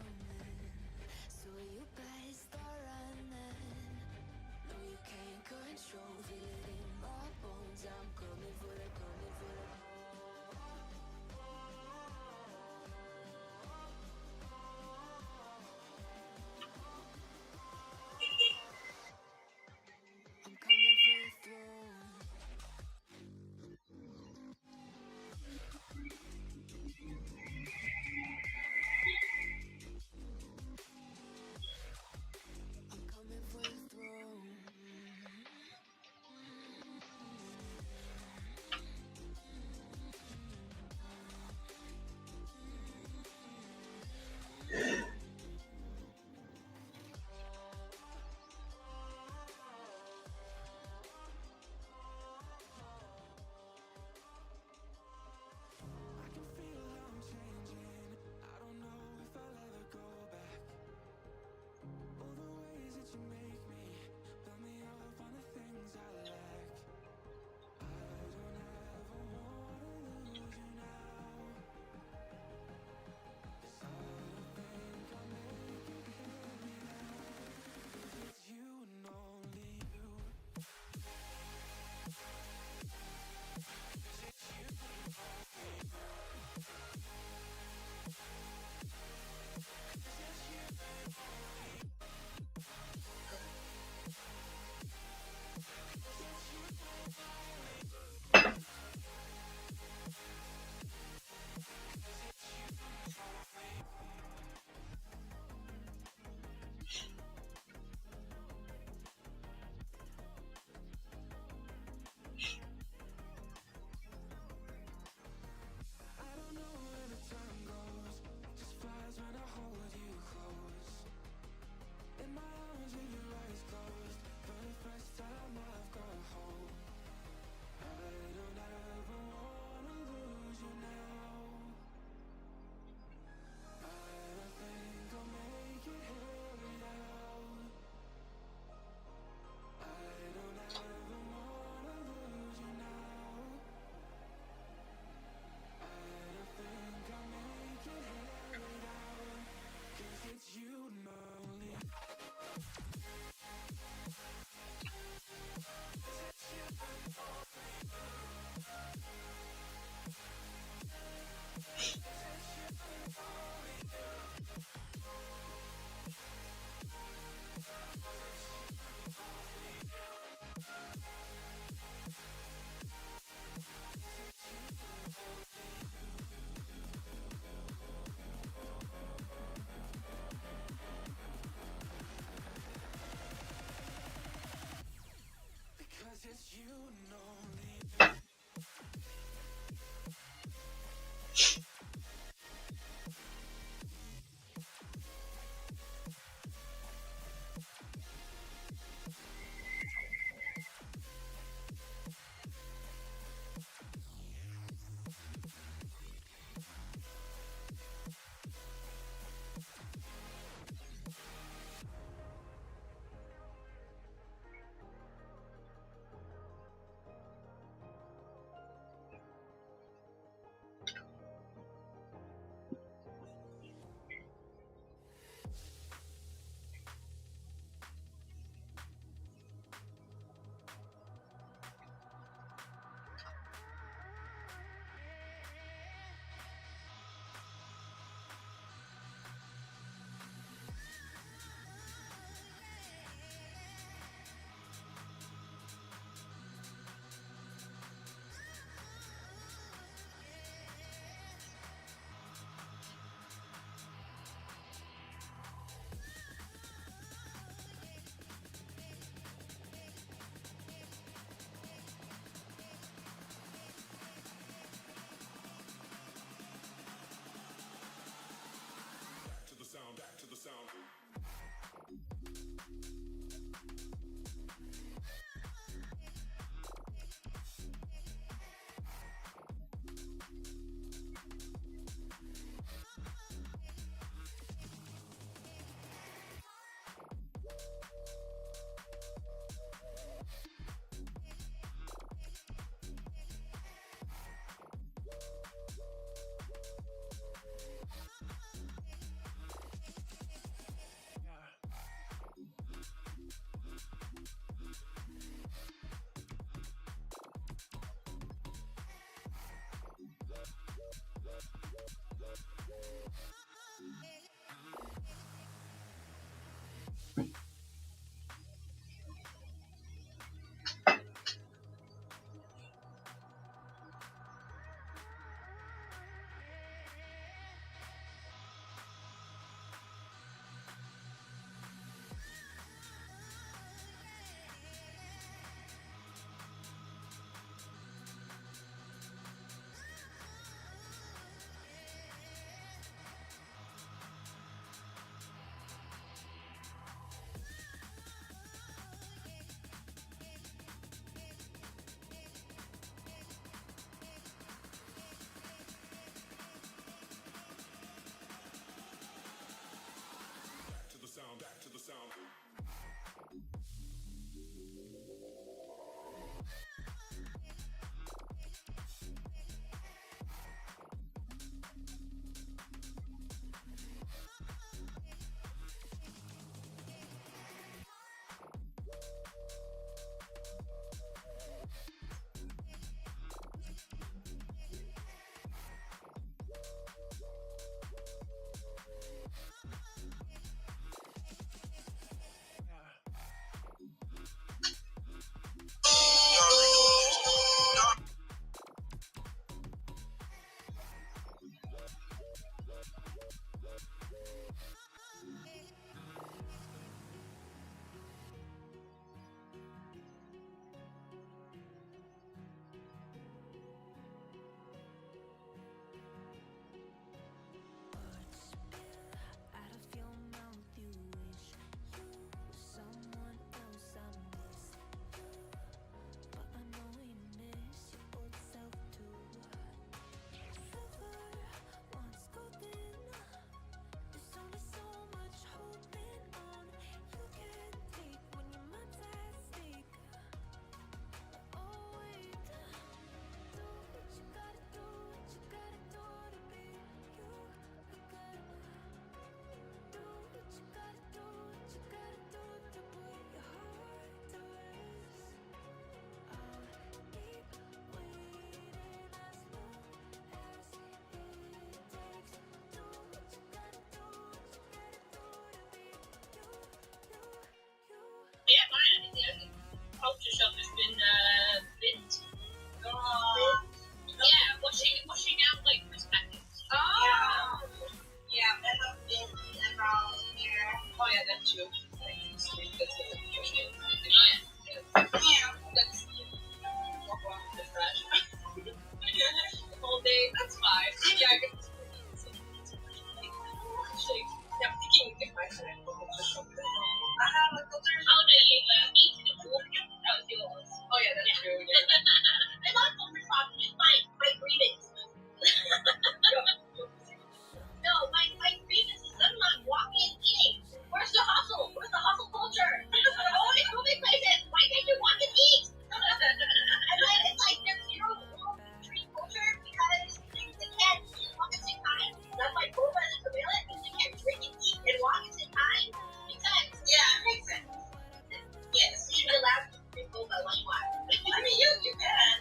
I mean, you can.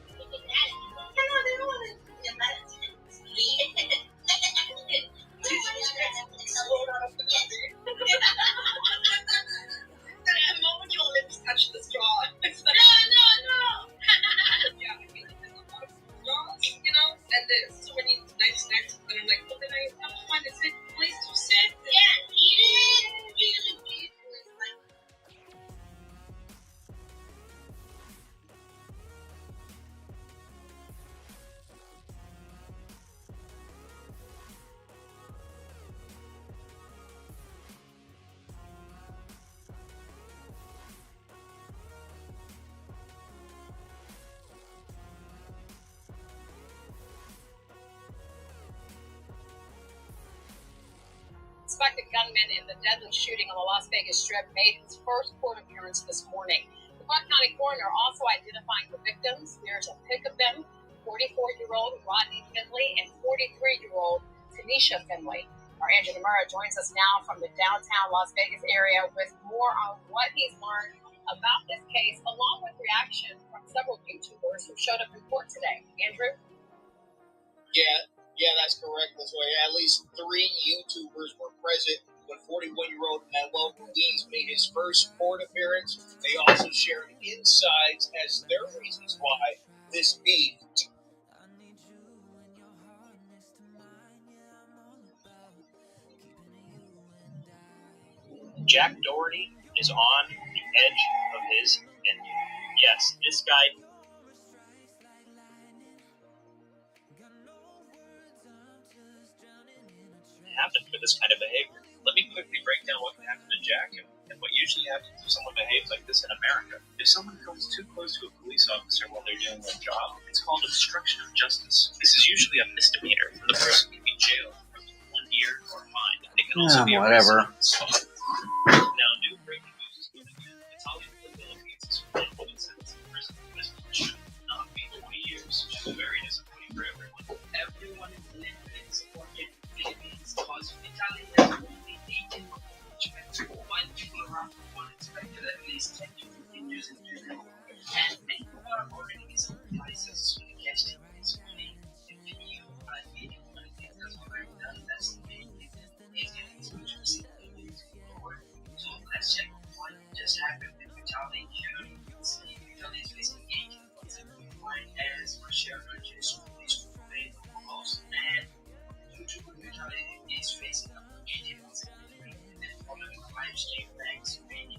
You can add it. Come on, they don't want to get mad at you. The moment your lips touch the straw, it's like, no. Yeah, I feel like there's a lot of straws, and there's so many nice snacks, and I'm like, but then I have to find a safe place to sit. Yeah, eat it. Suspected gunman in the deadly shooting on the Las Vegas Strip made his first court appearance this morning. The Clark County coroner also identifying the victims. There's a pic of them, 44-year-old Rodney Finley and 43-year-old Tanisha Finley. Our Andrew Demura joins us now from the downtown Las Vegas area with more on what he's learned about this case, along with reaction from several YouTubers who showed up in court today. Andrew? Yeah, that's correct. That's why at least 3 YouTubers were present when 41-year-old Manuel Ruiz made his first court appearance. They also shared insights as their reasons why this beef. Jack Doherty is on the edge of his ending. Yes, this guy. Happened for this kind of behavior. Let me quickly break down what happened to Jack and what usually happens if someone behaves like this in America. If someone comes too close to a police officer while they're doing their job, it's called obstruction of justice. This is usually a misdemeanor, and the person can be jailed for up to 1 year or fined. They can also be whatever. arrested. Now, new breaking news is coming in. It's all in the Philippines is one sentence in prison. This should not be 20 years, which is very disappointing for everyone. Everyone is living in supporting Philippines because Italy has only 18 judgments, while people around the world expected at least 10 to 15 years in prison. And people are already missing places when the casting is only if you are meeting one of these that's already done. That's the main thing. Is getting solutions forward. So let's check what just happened with Italy here. Italy is facing 18 months of fine as for shared just released from the most and YouTube Italy is facing up to 18 months of fine and following the live stream banks meaning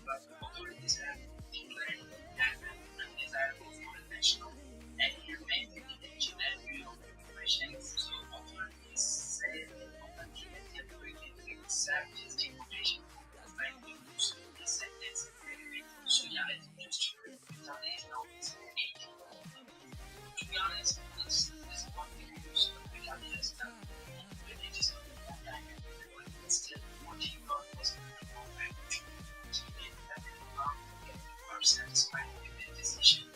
but authorities have declared that undesirable for the national and remain in detention and information. So authorities say that savages deportation like the use of the sentence so yeah, it's just true. Italy is now facing 18 months. To be honest, this is one thing use of Italy has done. They just come back and everyone still 14 was going back to Italy that they are satisfied with their decision.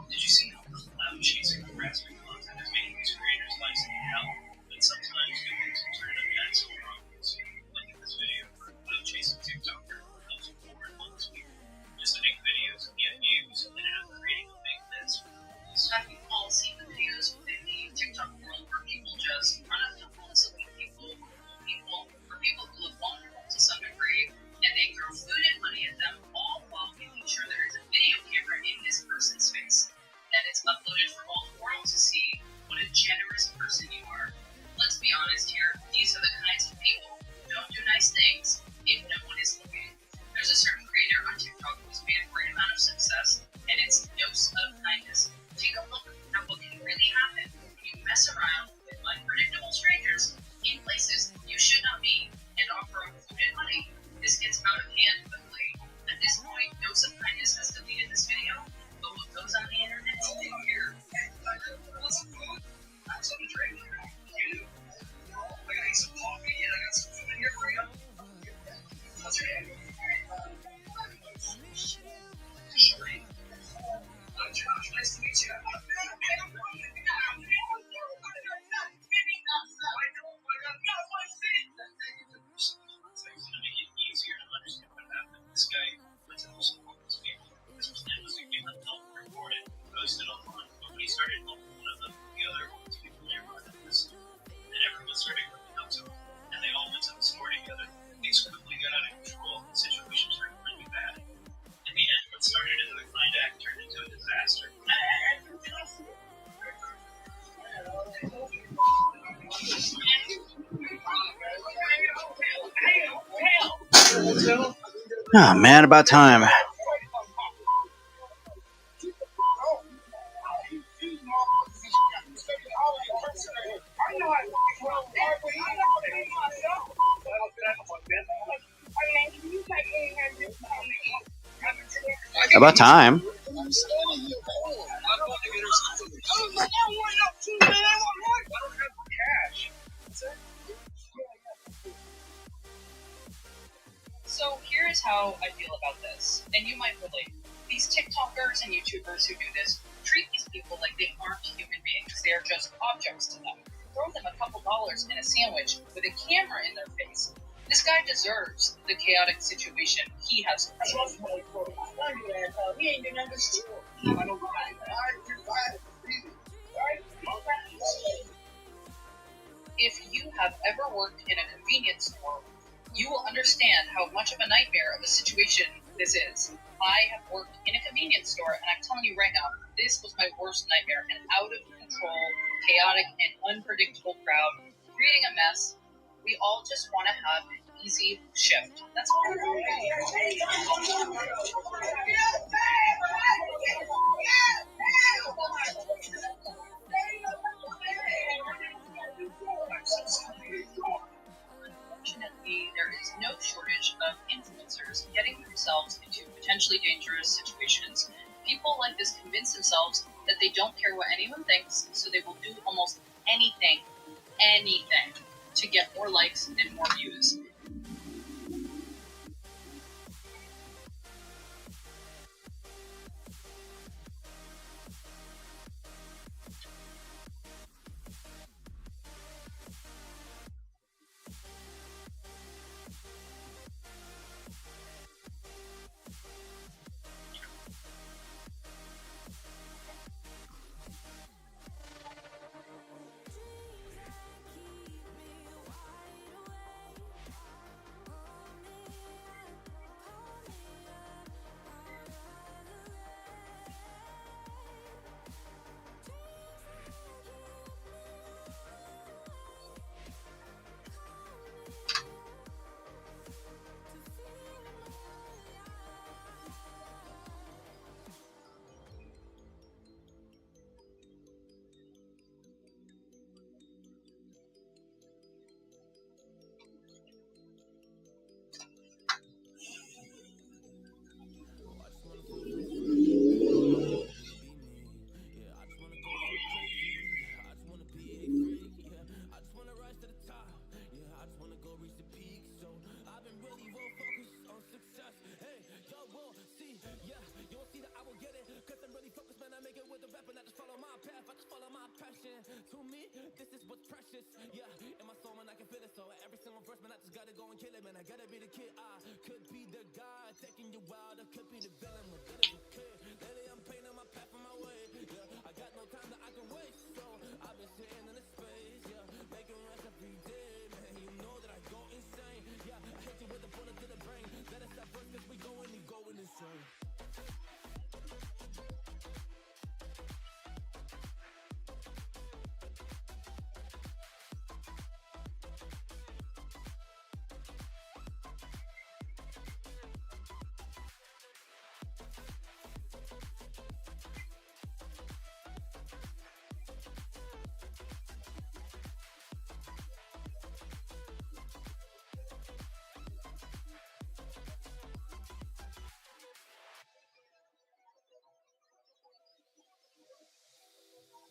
Did you see how cloud chasing harassment content is making these creators' lives in hell? But sometimes we can turn it back so wrong. Look at this video for a cloud chasing TikToker who comes forward once a week just to make videos and get views and end up creating a big mess. Have you all seen the videos within the TikTok world where people just run up to homes of people, or people who look vulnerable to some degree, and they throw food and money at them, all while to most of these people. This was then was given help recorded, posted online. But when he started helping one of them, the other ones people nearby that listened. And everyone started coming up to him. And they all went to the store together. Things quickly got out of control, and the situation turned really bad. In the end, what started as a kind act turned into a disaster. Oh man, about time. About time. So here's how I feel about this, and you might relate. These TikTokers and YouTubers who do this treat these people like they aren't human beings. They are just objects to them. Throw them a couple dollars in a sandwich with a camera in their face. This guy deserves the chaotic situation he has. If you have ever worked in a convenience store, you will understand how much of a nightmare of a situation this is. I have worked in a convenience store, and I'm telling you right now, this was my worst nightmare. An out-of-control, chaotic, and unpredictable crowd, creating a mess. We all just want to have an easy shift. That's all. Unfortunately, there is no shortage of influencers getting themselves into potentially dangerous situations. People like this convince themselves that they don't care what anyone thinks, so they will do almost anything to get more likes and more views.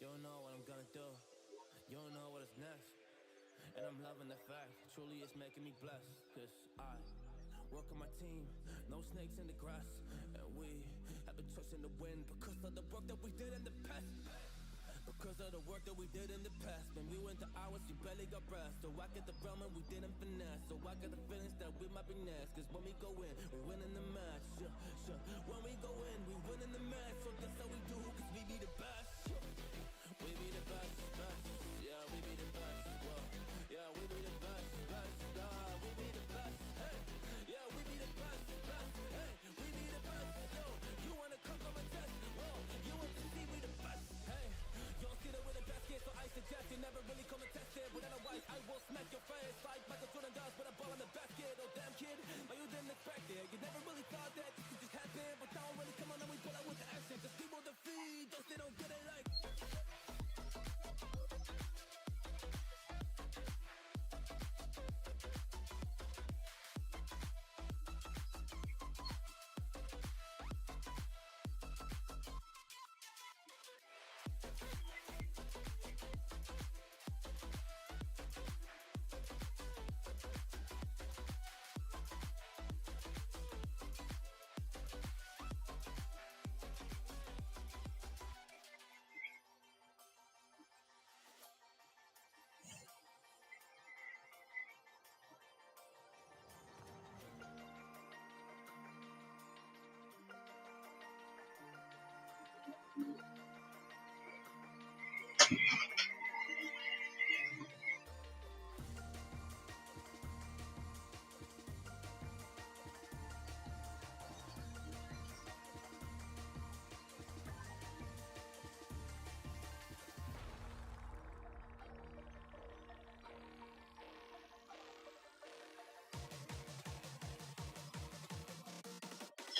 You don't know what I'm gonna do. You don't know what is next. And I'm loving the fact, truly it's making me blessed. Cause I work on my team, no snakes in the grass. And we have been trusting the wind because of the work that we did in the past. Because of the work that we did in the past. When we went to hours, you barely got breath. So I get the realm and we didn't finesse. So I got the feelings that we might be next. Cause when we go in, we win in the match. Yeah.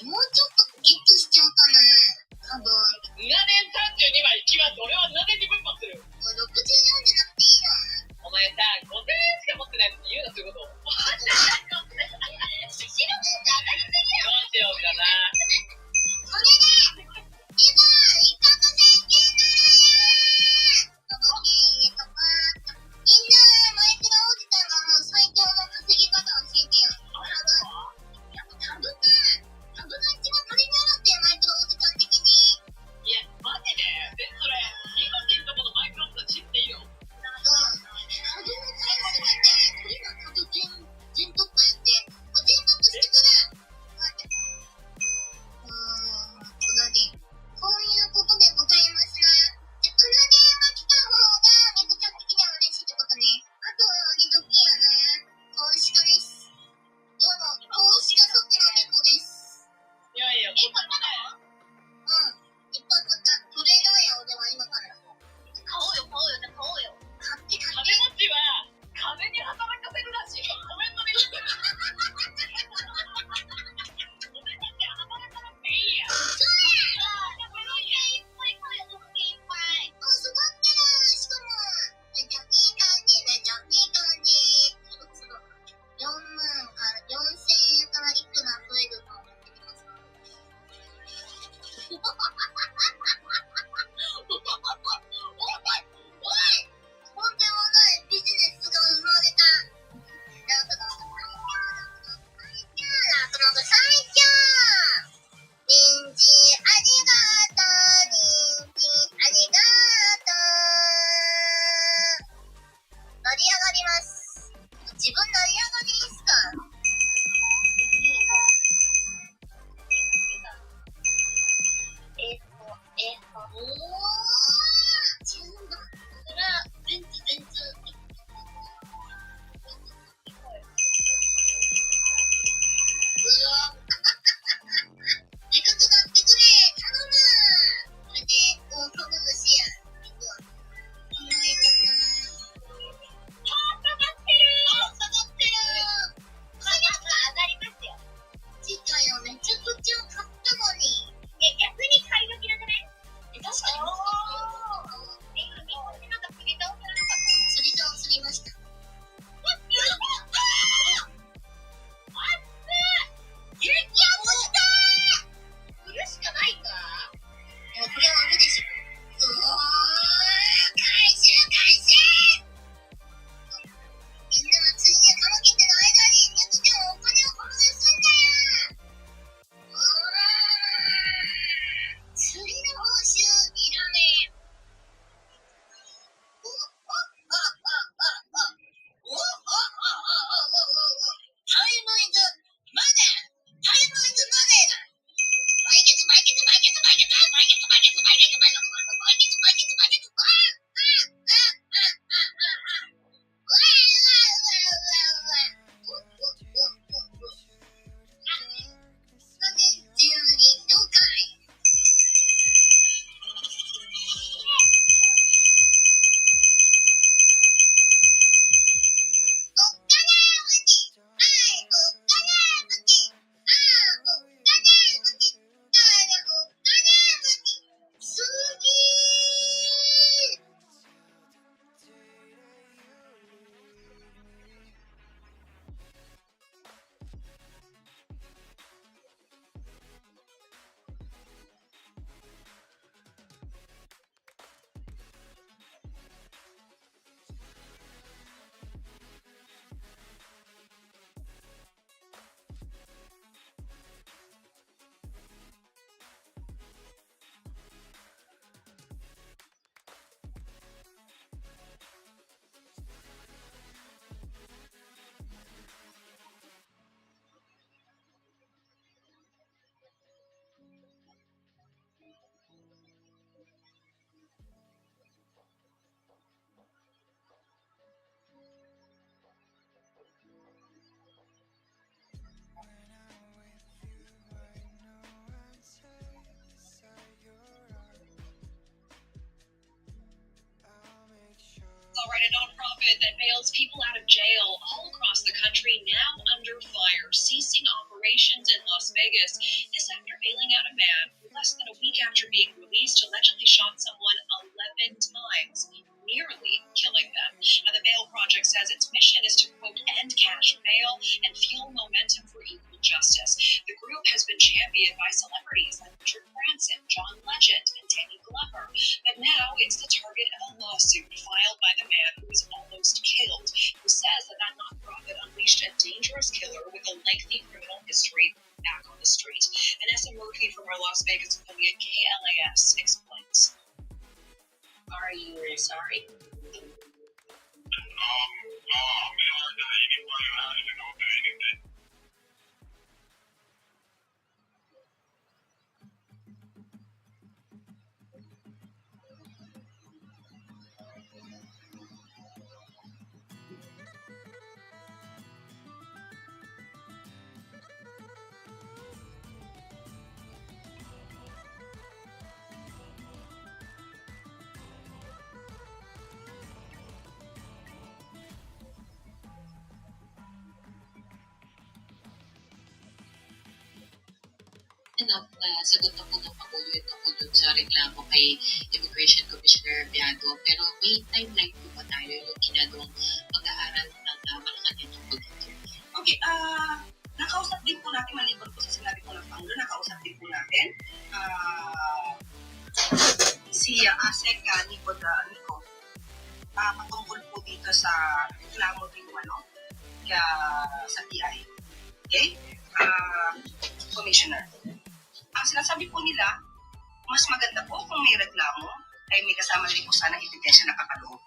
もうちょっとゲットしちゃおうかな。多分。7年32枚行きます。俺は7年に分割する。64じゃなくていいの？お前さ、5000円しか持ってないって言うのそういうこと。白分って上がりすぎやろ。どうしようかな。それで、今、一攫千金なら届け入れとか。みんな、マイクラおじさんがもう最強の稼ぎ方教えてよ。やっぱタブが一番取りになるってマイクロおじさん的に。いや、マジでそれ、リコチンとこのマイクロおじさん知っていいの？タブの買いすぎて、鳥のタブ全特化やって、全特化してから、こういうことでございますな。で、この電話来た方がめぐちゃん的には嬉しいってことね。あと、二度きやな。投資家です。どうも、投資家そっちの猫です。いやいや、買ったの？うん。いっぱい買った。トレーダーや、俺は今から。買おうよ。買って。金持ちは、金に働かせるらしいよ。コメントで言ってる。お前たちは働かなくていいや。そうや。この家いっぱい買える。いっぱい。あ、育ってる。しかも、めちゃいい感じ。そろそろ。4万から4000円からいくら増えるかをやってみますか。おいとんでもないビジネスが生まれた。最強人参ありがとう。成り上がります。自分成り上がりですか？おー10万。それは全通。うわでかくなってくれ。頼む。これで大株主や。いくわ。いないかな。下がってる。価格上がりますよ。次回はめちゃくちゃ買ったのに。逆に買い時なくない？確かにもう All right, a nonprofit that bails people out of jail all across the country now under fire, ceasing operations in Las Vegas. This after bailing out a man who less than a week after being released allegedly shot someone 11 times, nearly killing them. Now, the Bail Project says its mission is to, quote, end cash bail and fuel momentum for equal justice. The group has been championed by celebrities like Richard Branson, John Legend, and Danny Glover. But now it's the target of a lawsuit filed by the man who was almost killed, who says that that nonprofit unleashed a dangerous killer with a lengthy criminal history back on the street. Vanessa Murphy from our Las Vegas affiliate KLAS explains. Are you sorry? Sagot na po ng Pangulo tungkol dun sa reklamo kay Immigration Commissioner Biago. Pero may timeline po ba tayo yung ginagawang pag-aaral ng Malacanang tungkol dito? Okay, nakausap din po natin, maliban po sa sinabi po ng Pangulo, nakausap din po natin si ASEC Nico patungkol po dito sa reklamo din sa PI. Okay? Commissioner. Ang sinasabi po nila, mas maganda po kung may reklamo ay may kasama rin po sana ebidensya na kakaloob.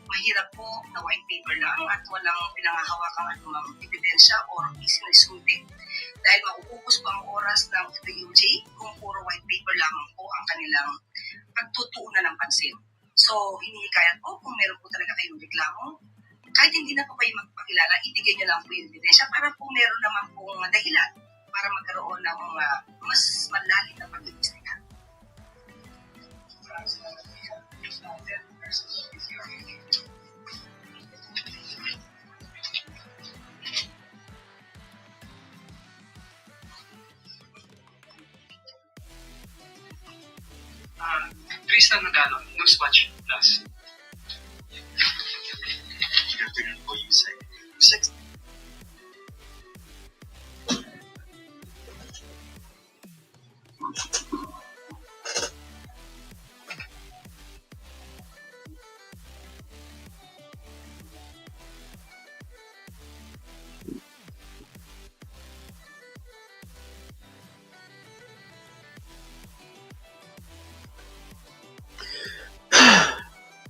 Mahirap po na white paper lang at walang pinangahawakang anumang ebidensya o isinisulti dahil mauubos po ang oras ng DOJ kung puro white paper lamang po ang kanilang pagtutuunan ng pansin. So, hinihikayat po kung meron po talaga kayong reklamo, kahit hindi na po kayo magpakilala, ibigay nyo lang po yung ebidensya para po meron naman pong dahilan para magkaroon ng mas malalim na pag-iistigan. Tristan Nagano, Newswatch Plus. Good afternoon po, Yusek.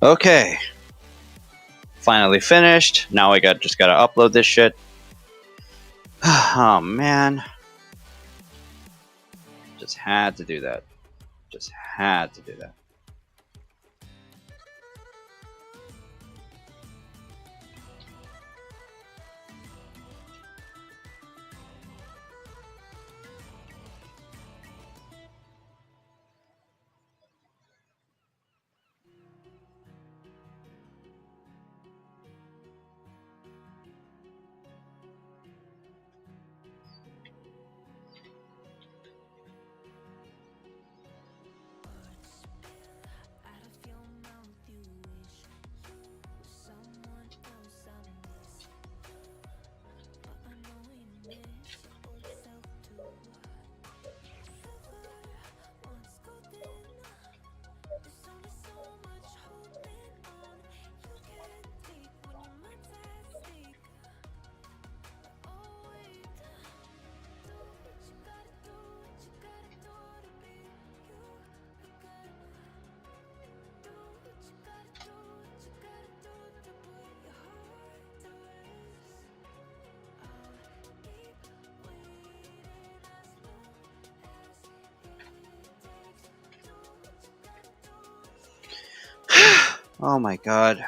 Okay. Finally finished. Now I just gotta upload this shit. Oh man. Just had to do that. Just had to do that. Oh my god.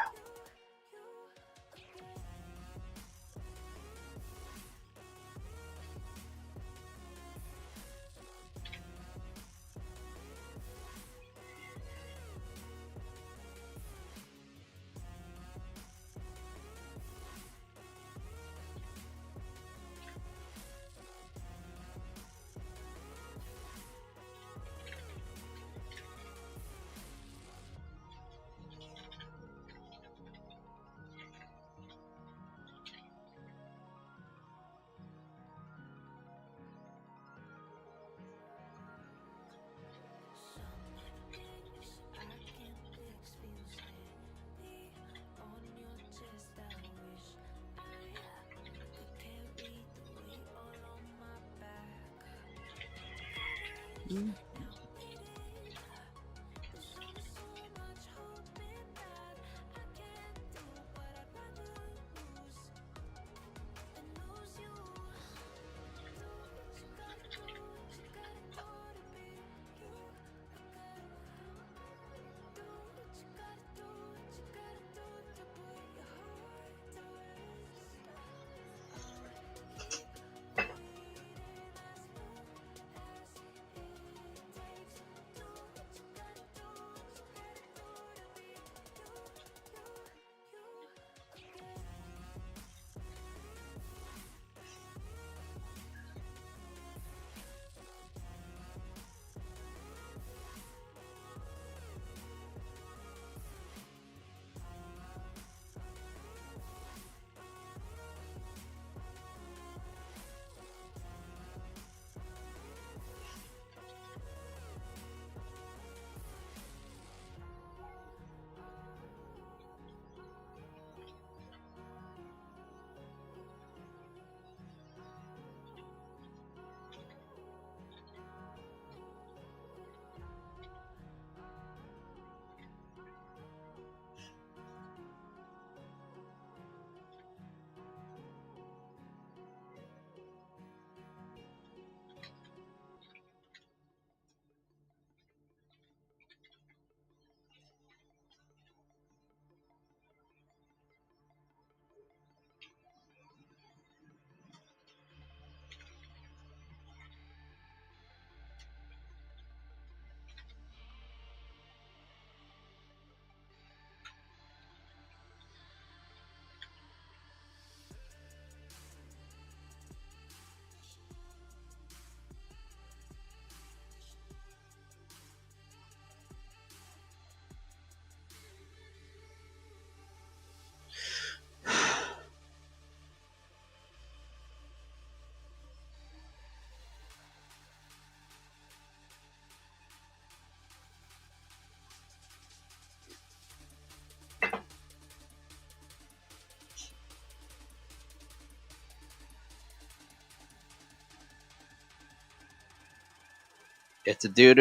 It's a do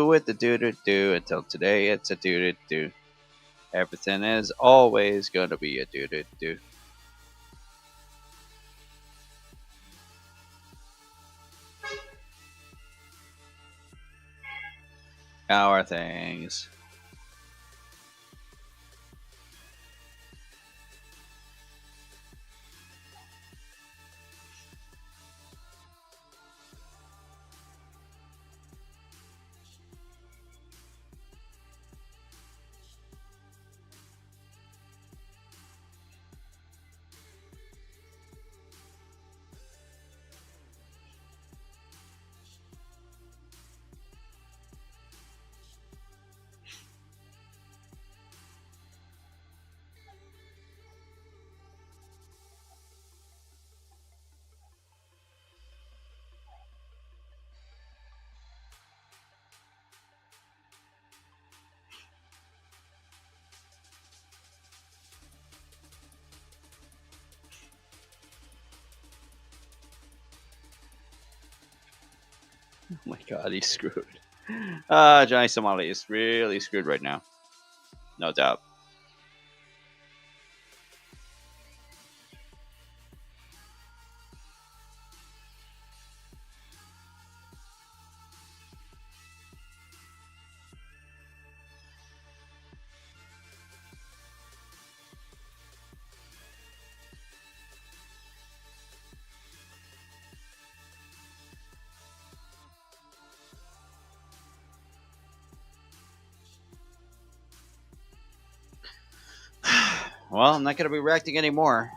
with the do until today. It's a do. Everything is always gonna be a do. How are things? Oh my god, he's screwed. Johnny Somali is really screwed right now. No doubt. Well, I'm not going to be reacting anymore.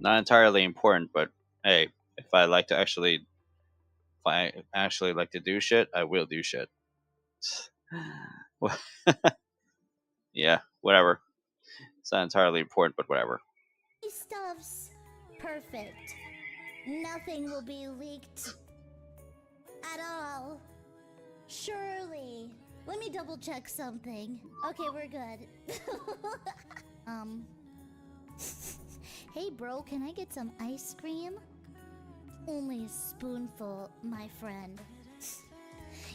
Not entirely important, but hey, if I actually like to do shit, I will do shit. Yeah, whatever. It's not entirely important, but whatever. stuff's perfect. Nothing will be leaked at all. Surely. Let me double check something. Okay, we're good. Hey bro, can I get some ice cream? Only a spoonful, my friend.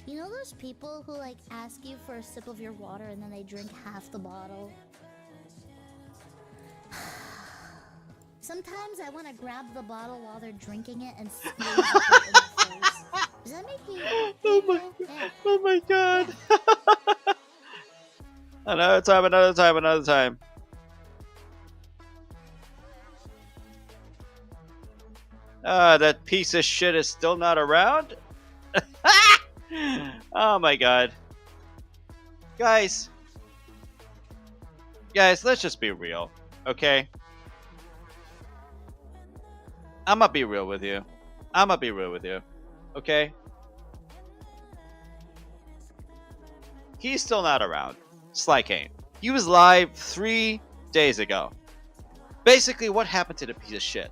You know those people who like ask you for a sip of your water and then they drink half the bottle? Sometimes I want to grab the bottle while they're drinking it and squeeze it right in their face. Does that make you evil? Yeah. Oh my god. Another time, another time, another time. That piece of shit is still not around? Oh my god. Guys, let's just be real, okay? I'm gonna be real with you. Okay? He's still not around. Sly Kane. He was live 3 days ago. Basically, what happened to the piece of shit?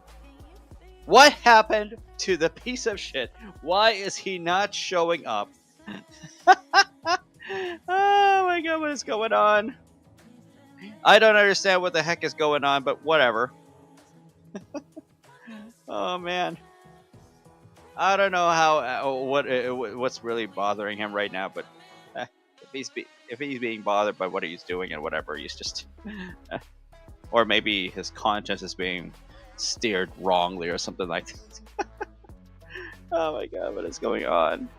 What happened to the piece of shit? Why is he not showing up? Oh my god, what is going on? I don't understand what the heck is going on, but whatever. Oh man. I don't know how what's really bothering him right now, but if he's being bothered by what he's doing and whatever, he's just or maybe his conscience is being steered wrongly or something like that. Oh my god, what is going on?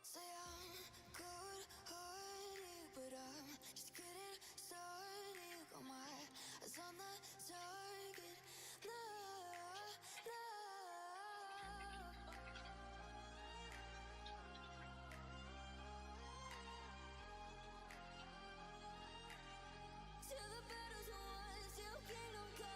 Say I'm good-hearted, but I'm just getting started. Got my eyes on the target. No, no. Till the battle's won, till kingdom come.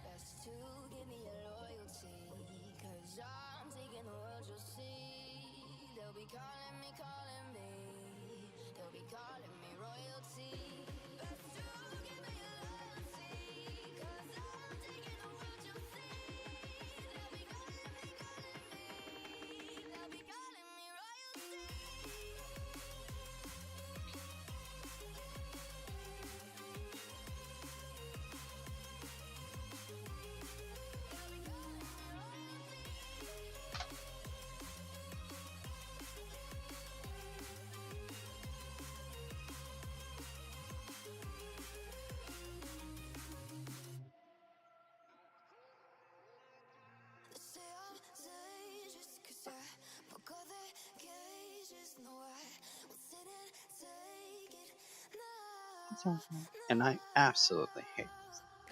Best to give me your loyalty, 'cause I'm taking the world, you'll see. They'll be calling me, they'll be calling me royalty. Best to give me your loyalty, 'cause I'm taking the world, you'll see. They'll be calling me, they'll be calling me royalty. They say I'm dangerous 'cause I broke all the cages. No, I won't sit and take it. No, And I absolutely hate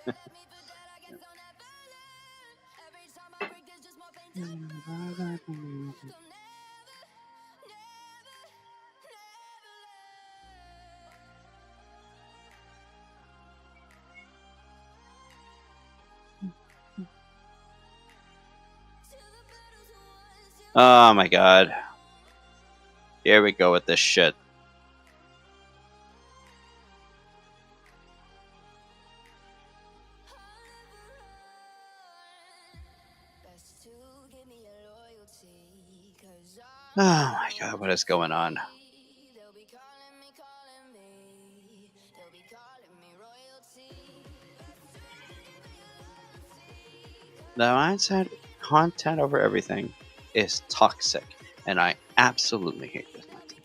they hate me for that, I guess I'll never learn. Every time I break, there's just more pain to burn. They'll never, never Oh my god. Here we go with this shit. Best to give me your loyalty, 'cause Oh my god, what is going on? they'll be calling me, they'll be calling me royalty. The mindset content over everything is toxic, and I absolutely hate this mindset.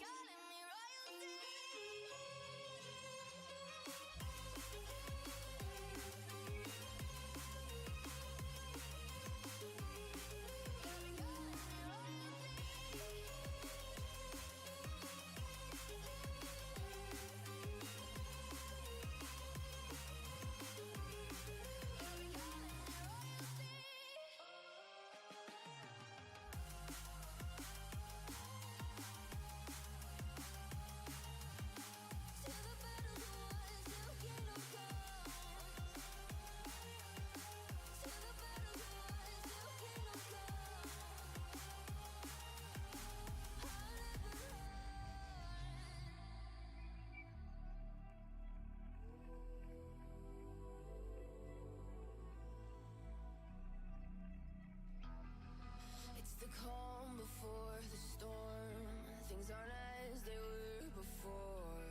It's the calm before the storm. Things aren't as they were before.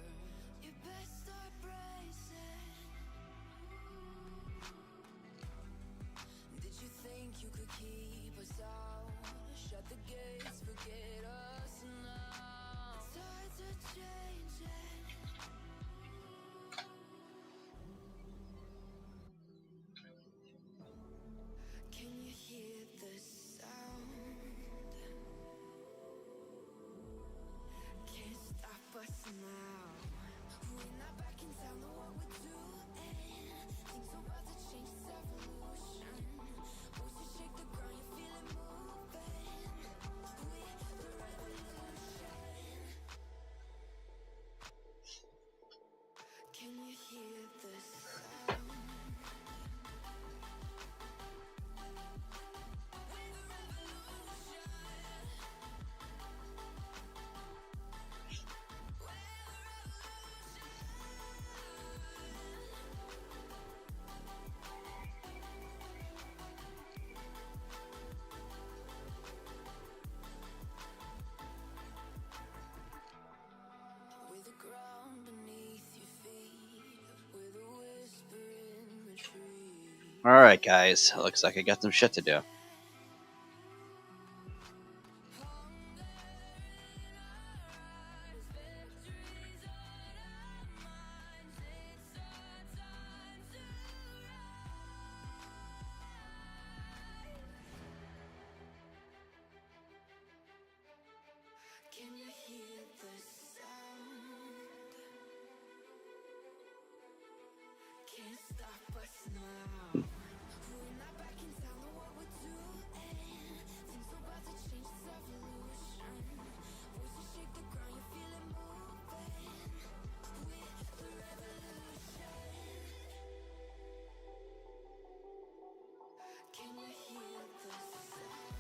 You best start bracing. Did you think you could keep us out? Shut the gates, forget us now. Tides are changing. Can you hear the sound? Can't stop us now. We're not back in town, know what we're doing. Things are about to change, it's evolution. Voices shake the ground, you feel it moving. We're the revolution. Can you hear the sound? With the ground beneath your feet, with a whisper in retreat. Alright, guys, looks like I got some shit to do. Can you hear the sound? Can't stop us now. We're not back in town, know what we're doing. Things are about to change, it's evolution. Voices shake the ground, you feel it moving. We're the revolution. Can you hear the sound?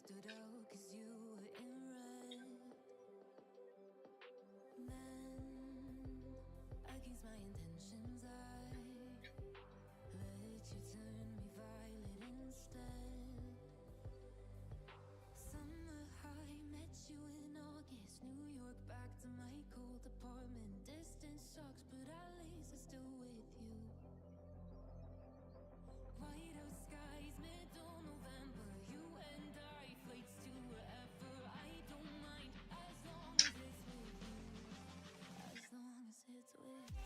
stood out 'cause you were in red. Then, against my intentions, I let you turn me violet instead. Summer high, met you in August, New York, back to my cold apartment. Distance sucks, but at least I'm still with you. Whiteout skies, middle November, you and I, flights to wherever. I don't mind, as long as it's with you. As long as it's with you.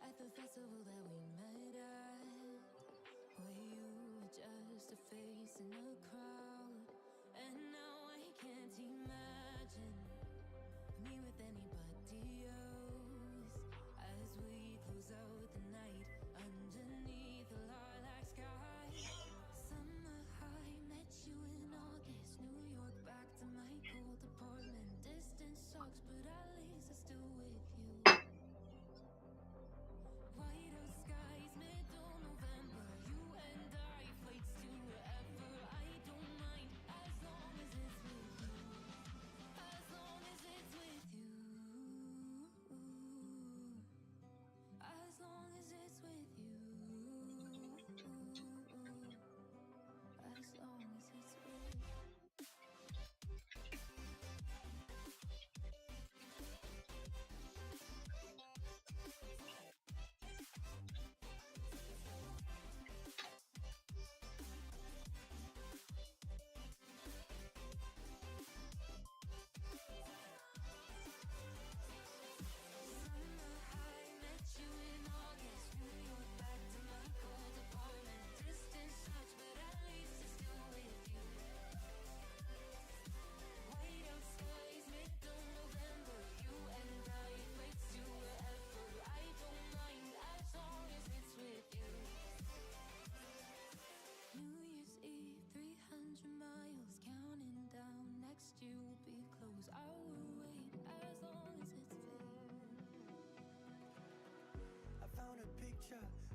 At the festival that we met at, where you were just a face in a crowd, and now I can't imagine me with anybody else. As we close out the night underneath the lilac sky, summer high, met you in August, New York, back to my cold apartment. Distance sucks, but at least I'm still with you. Whiteout skies, middle November, you and I, flights to wherever. I don't mind, as long as it's with you. As long as it's with you. As long as it's with you. As long as it's with you.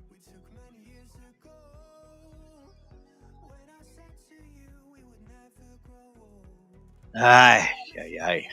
We took many years ago, when I said to you we would never grow old. Ay, ay, ay.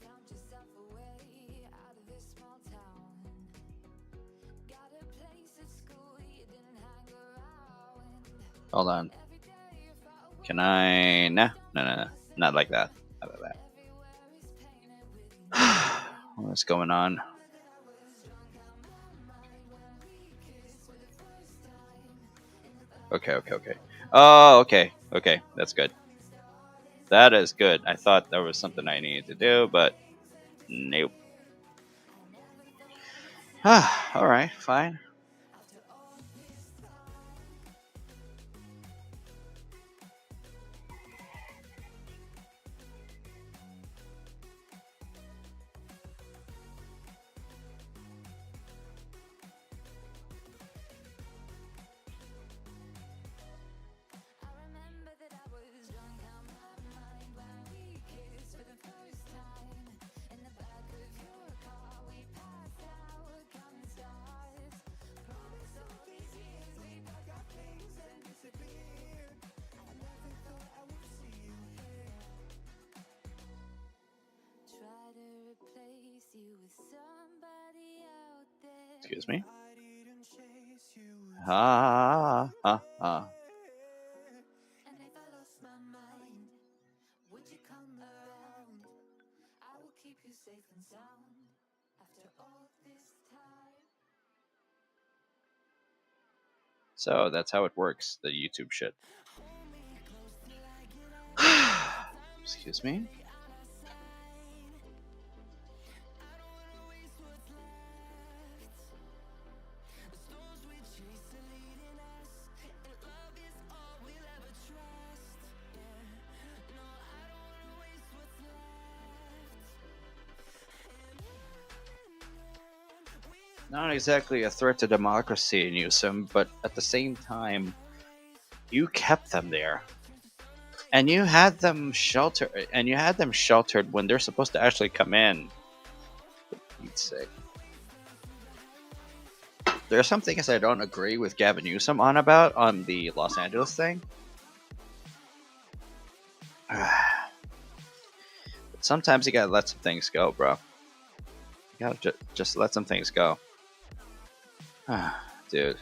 Found yourself a way out of this small town. Got a place at school you didn't hang around. Hold on. Can I? No, no, no, no. Not like that. Not like that. What's going on? Okay, okay, okay. Oh, okay, okay. That's good. That is good. I thought there was something I needed to do, but nope. All right, fine. I remember that I was drunk on my mind Excuse me. Ah, ah, ah. And if I lost my mind, would you come around? I will keep you safe and sound after all this time. So that's how it works, the YouTube shit. Excuse me. Not exactly a threat to democracy, Newsom, but at the same time, you kept them there. And you had them sheltered when they're supposed to actually come in. For Pete's sake. There are some things I don't agree with Gavin Newsom on the Los Angeles thing. But sometimes you gotta let some things go, bro. You gotta just let some things go. Dude.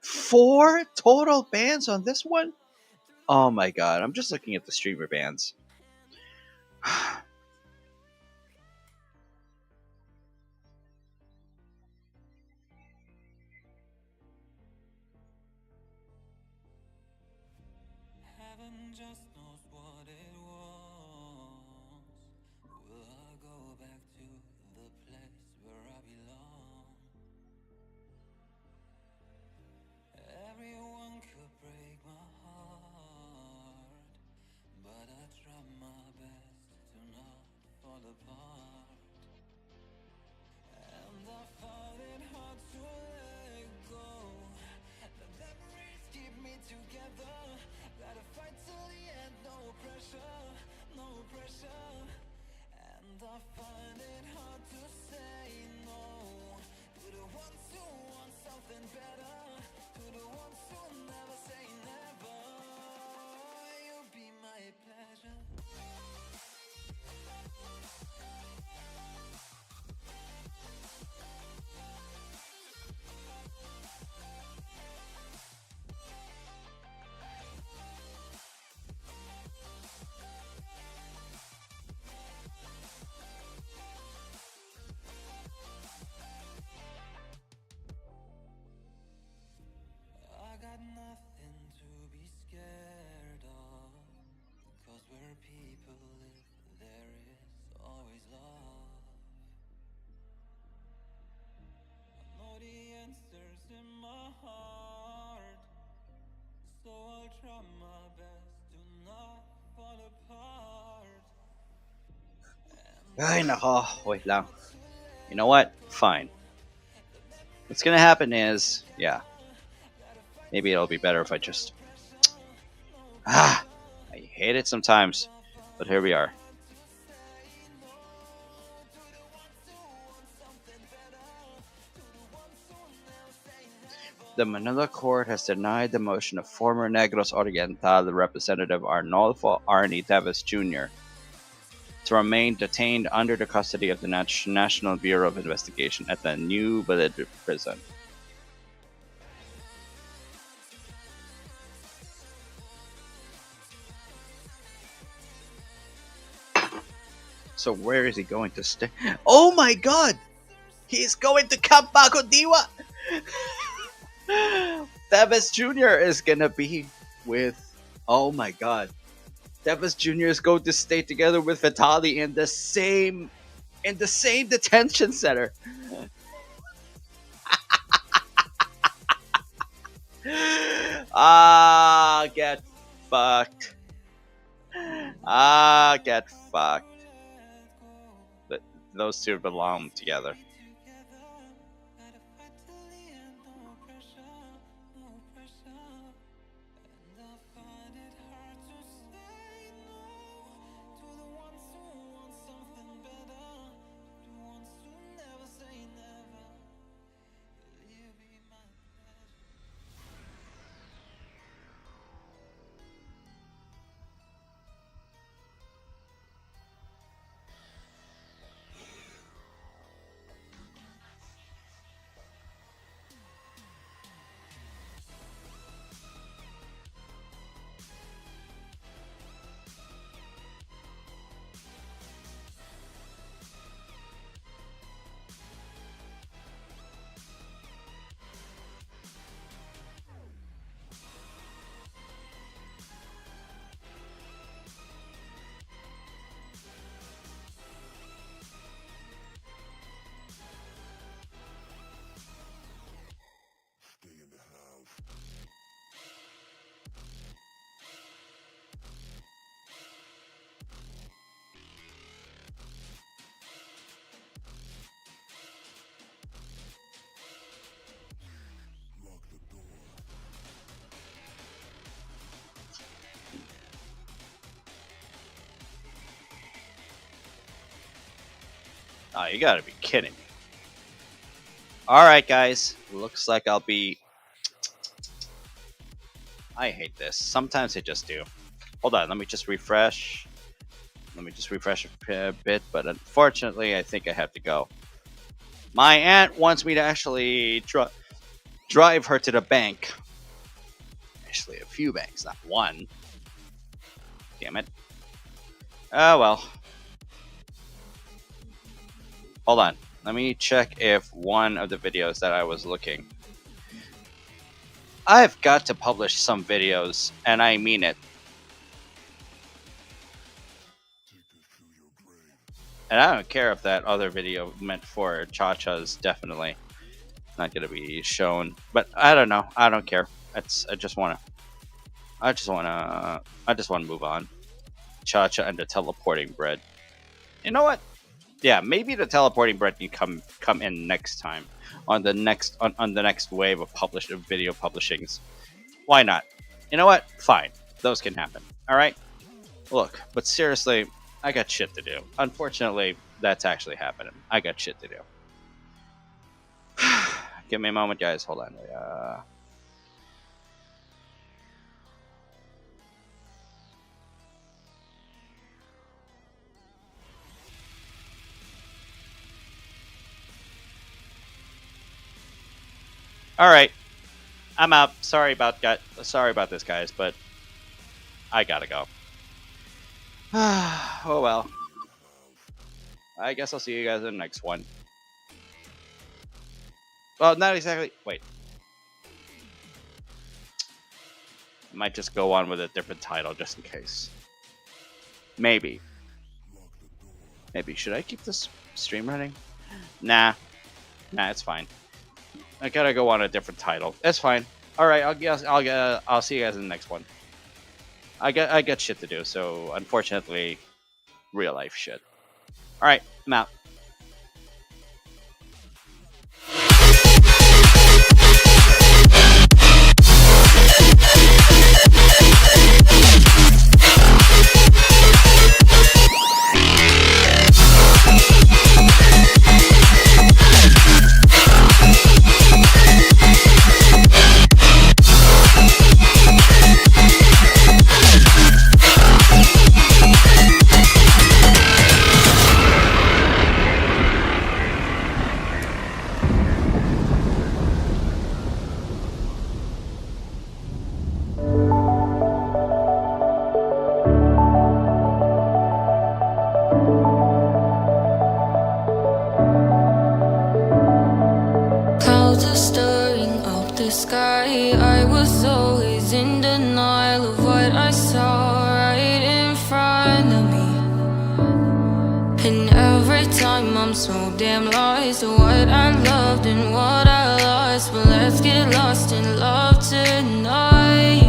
Four total bans on this one? Oh my god, I'm just looking at the streamer bans. Heaven just knows what it wants. Will I go back to the place where I belong? Everyone could break my heart, but I try my best to not fall apart. And I find it hard to let go. The memories keep me together. Gotta fight till the end, no pressure, no pressure. And I find it hard to say no to the ones who want something better, to the ones who never say never. You'll be my pleasure. I got nothing to be scared of, because where people live, there is always love. I know the answers in my heart, so I'll try my best Ay, nako. Wait lang. You know what? Fine. What's gonna happen is, yeah, maybe it'll be better if I just... I hate it sometimes, but here we are. The Manila court has denied the motion of former Negros Oriental Representative Arnolfo Arnie Teves Jr. to remain detained under the custody of the National Bureau of Investigation at the New Balid prison. So where is he going to stay? Oh my god! He's going to Camp Bago Diwa! Teves Jr. is gonna be with... Oh my god. Teves Jr. is going to stay together with Vitali in the same detention center. Get fucked. Get fucked. But those two belong together. Oh, you gotta be kidding me. Alright, guys. Looks like I'll be... I hate this. Sometimes I just do. Hold on, let me just refresh. Let me just refresh a bit, but unfortunately, I think I have to go. My aunt wants me to actually drive her to the bank. Actually, a few banks, not one. Damn it. Oh, well. Hold on. Let me check if one of the videos that I was looking... I've got to publish some videos, and I mean it. And I don't care if that other video meant for Cha-Cha's definitely not gonna be shown. But I don't know. I don't care. I just wanna move on. Cha-Cha and the teleporting bread. You know what? Yeah, maybe the teleporting bread can come in next time on the next wave of video publishings. Why not? You know what? Fine. Those can happen. All right. Look, but seriously, I got shit to do. Unfortunately, that's actually happening. I got shit to do. Give me a moment, guys. Hold on. All right, I'm out. Sorry about this, guys, but I gotta go. Oh well. I guess I'll see you guys in the next one. Well, not exactly. Wait. I might just go on with a different title just in case. Maybe. Should I keep this stream running? Nah, it's fine. I gotta go on a different title. That's fine. All right, I'll see you guys in the next one. I got shit to do, so unfortunately, real life shit. All right, I'm out. Clouds are stirring up the sky. I was always in denial of what I saw right in front of me. And every time I'm so damn lost to what I loved and what I lost. But let's get lost in love tonight.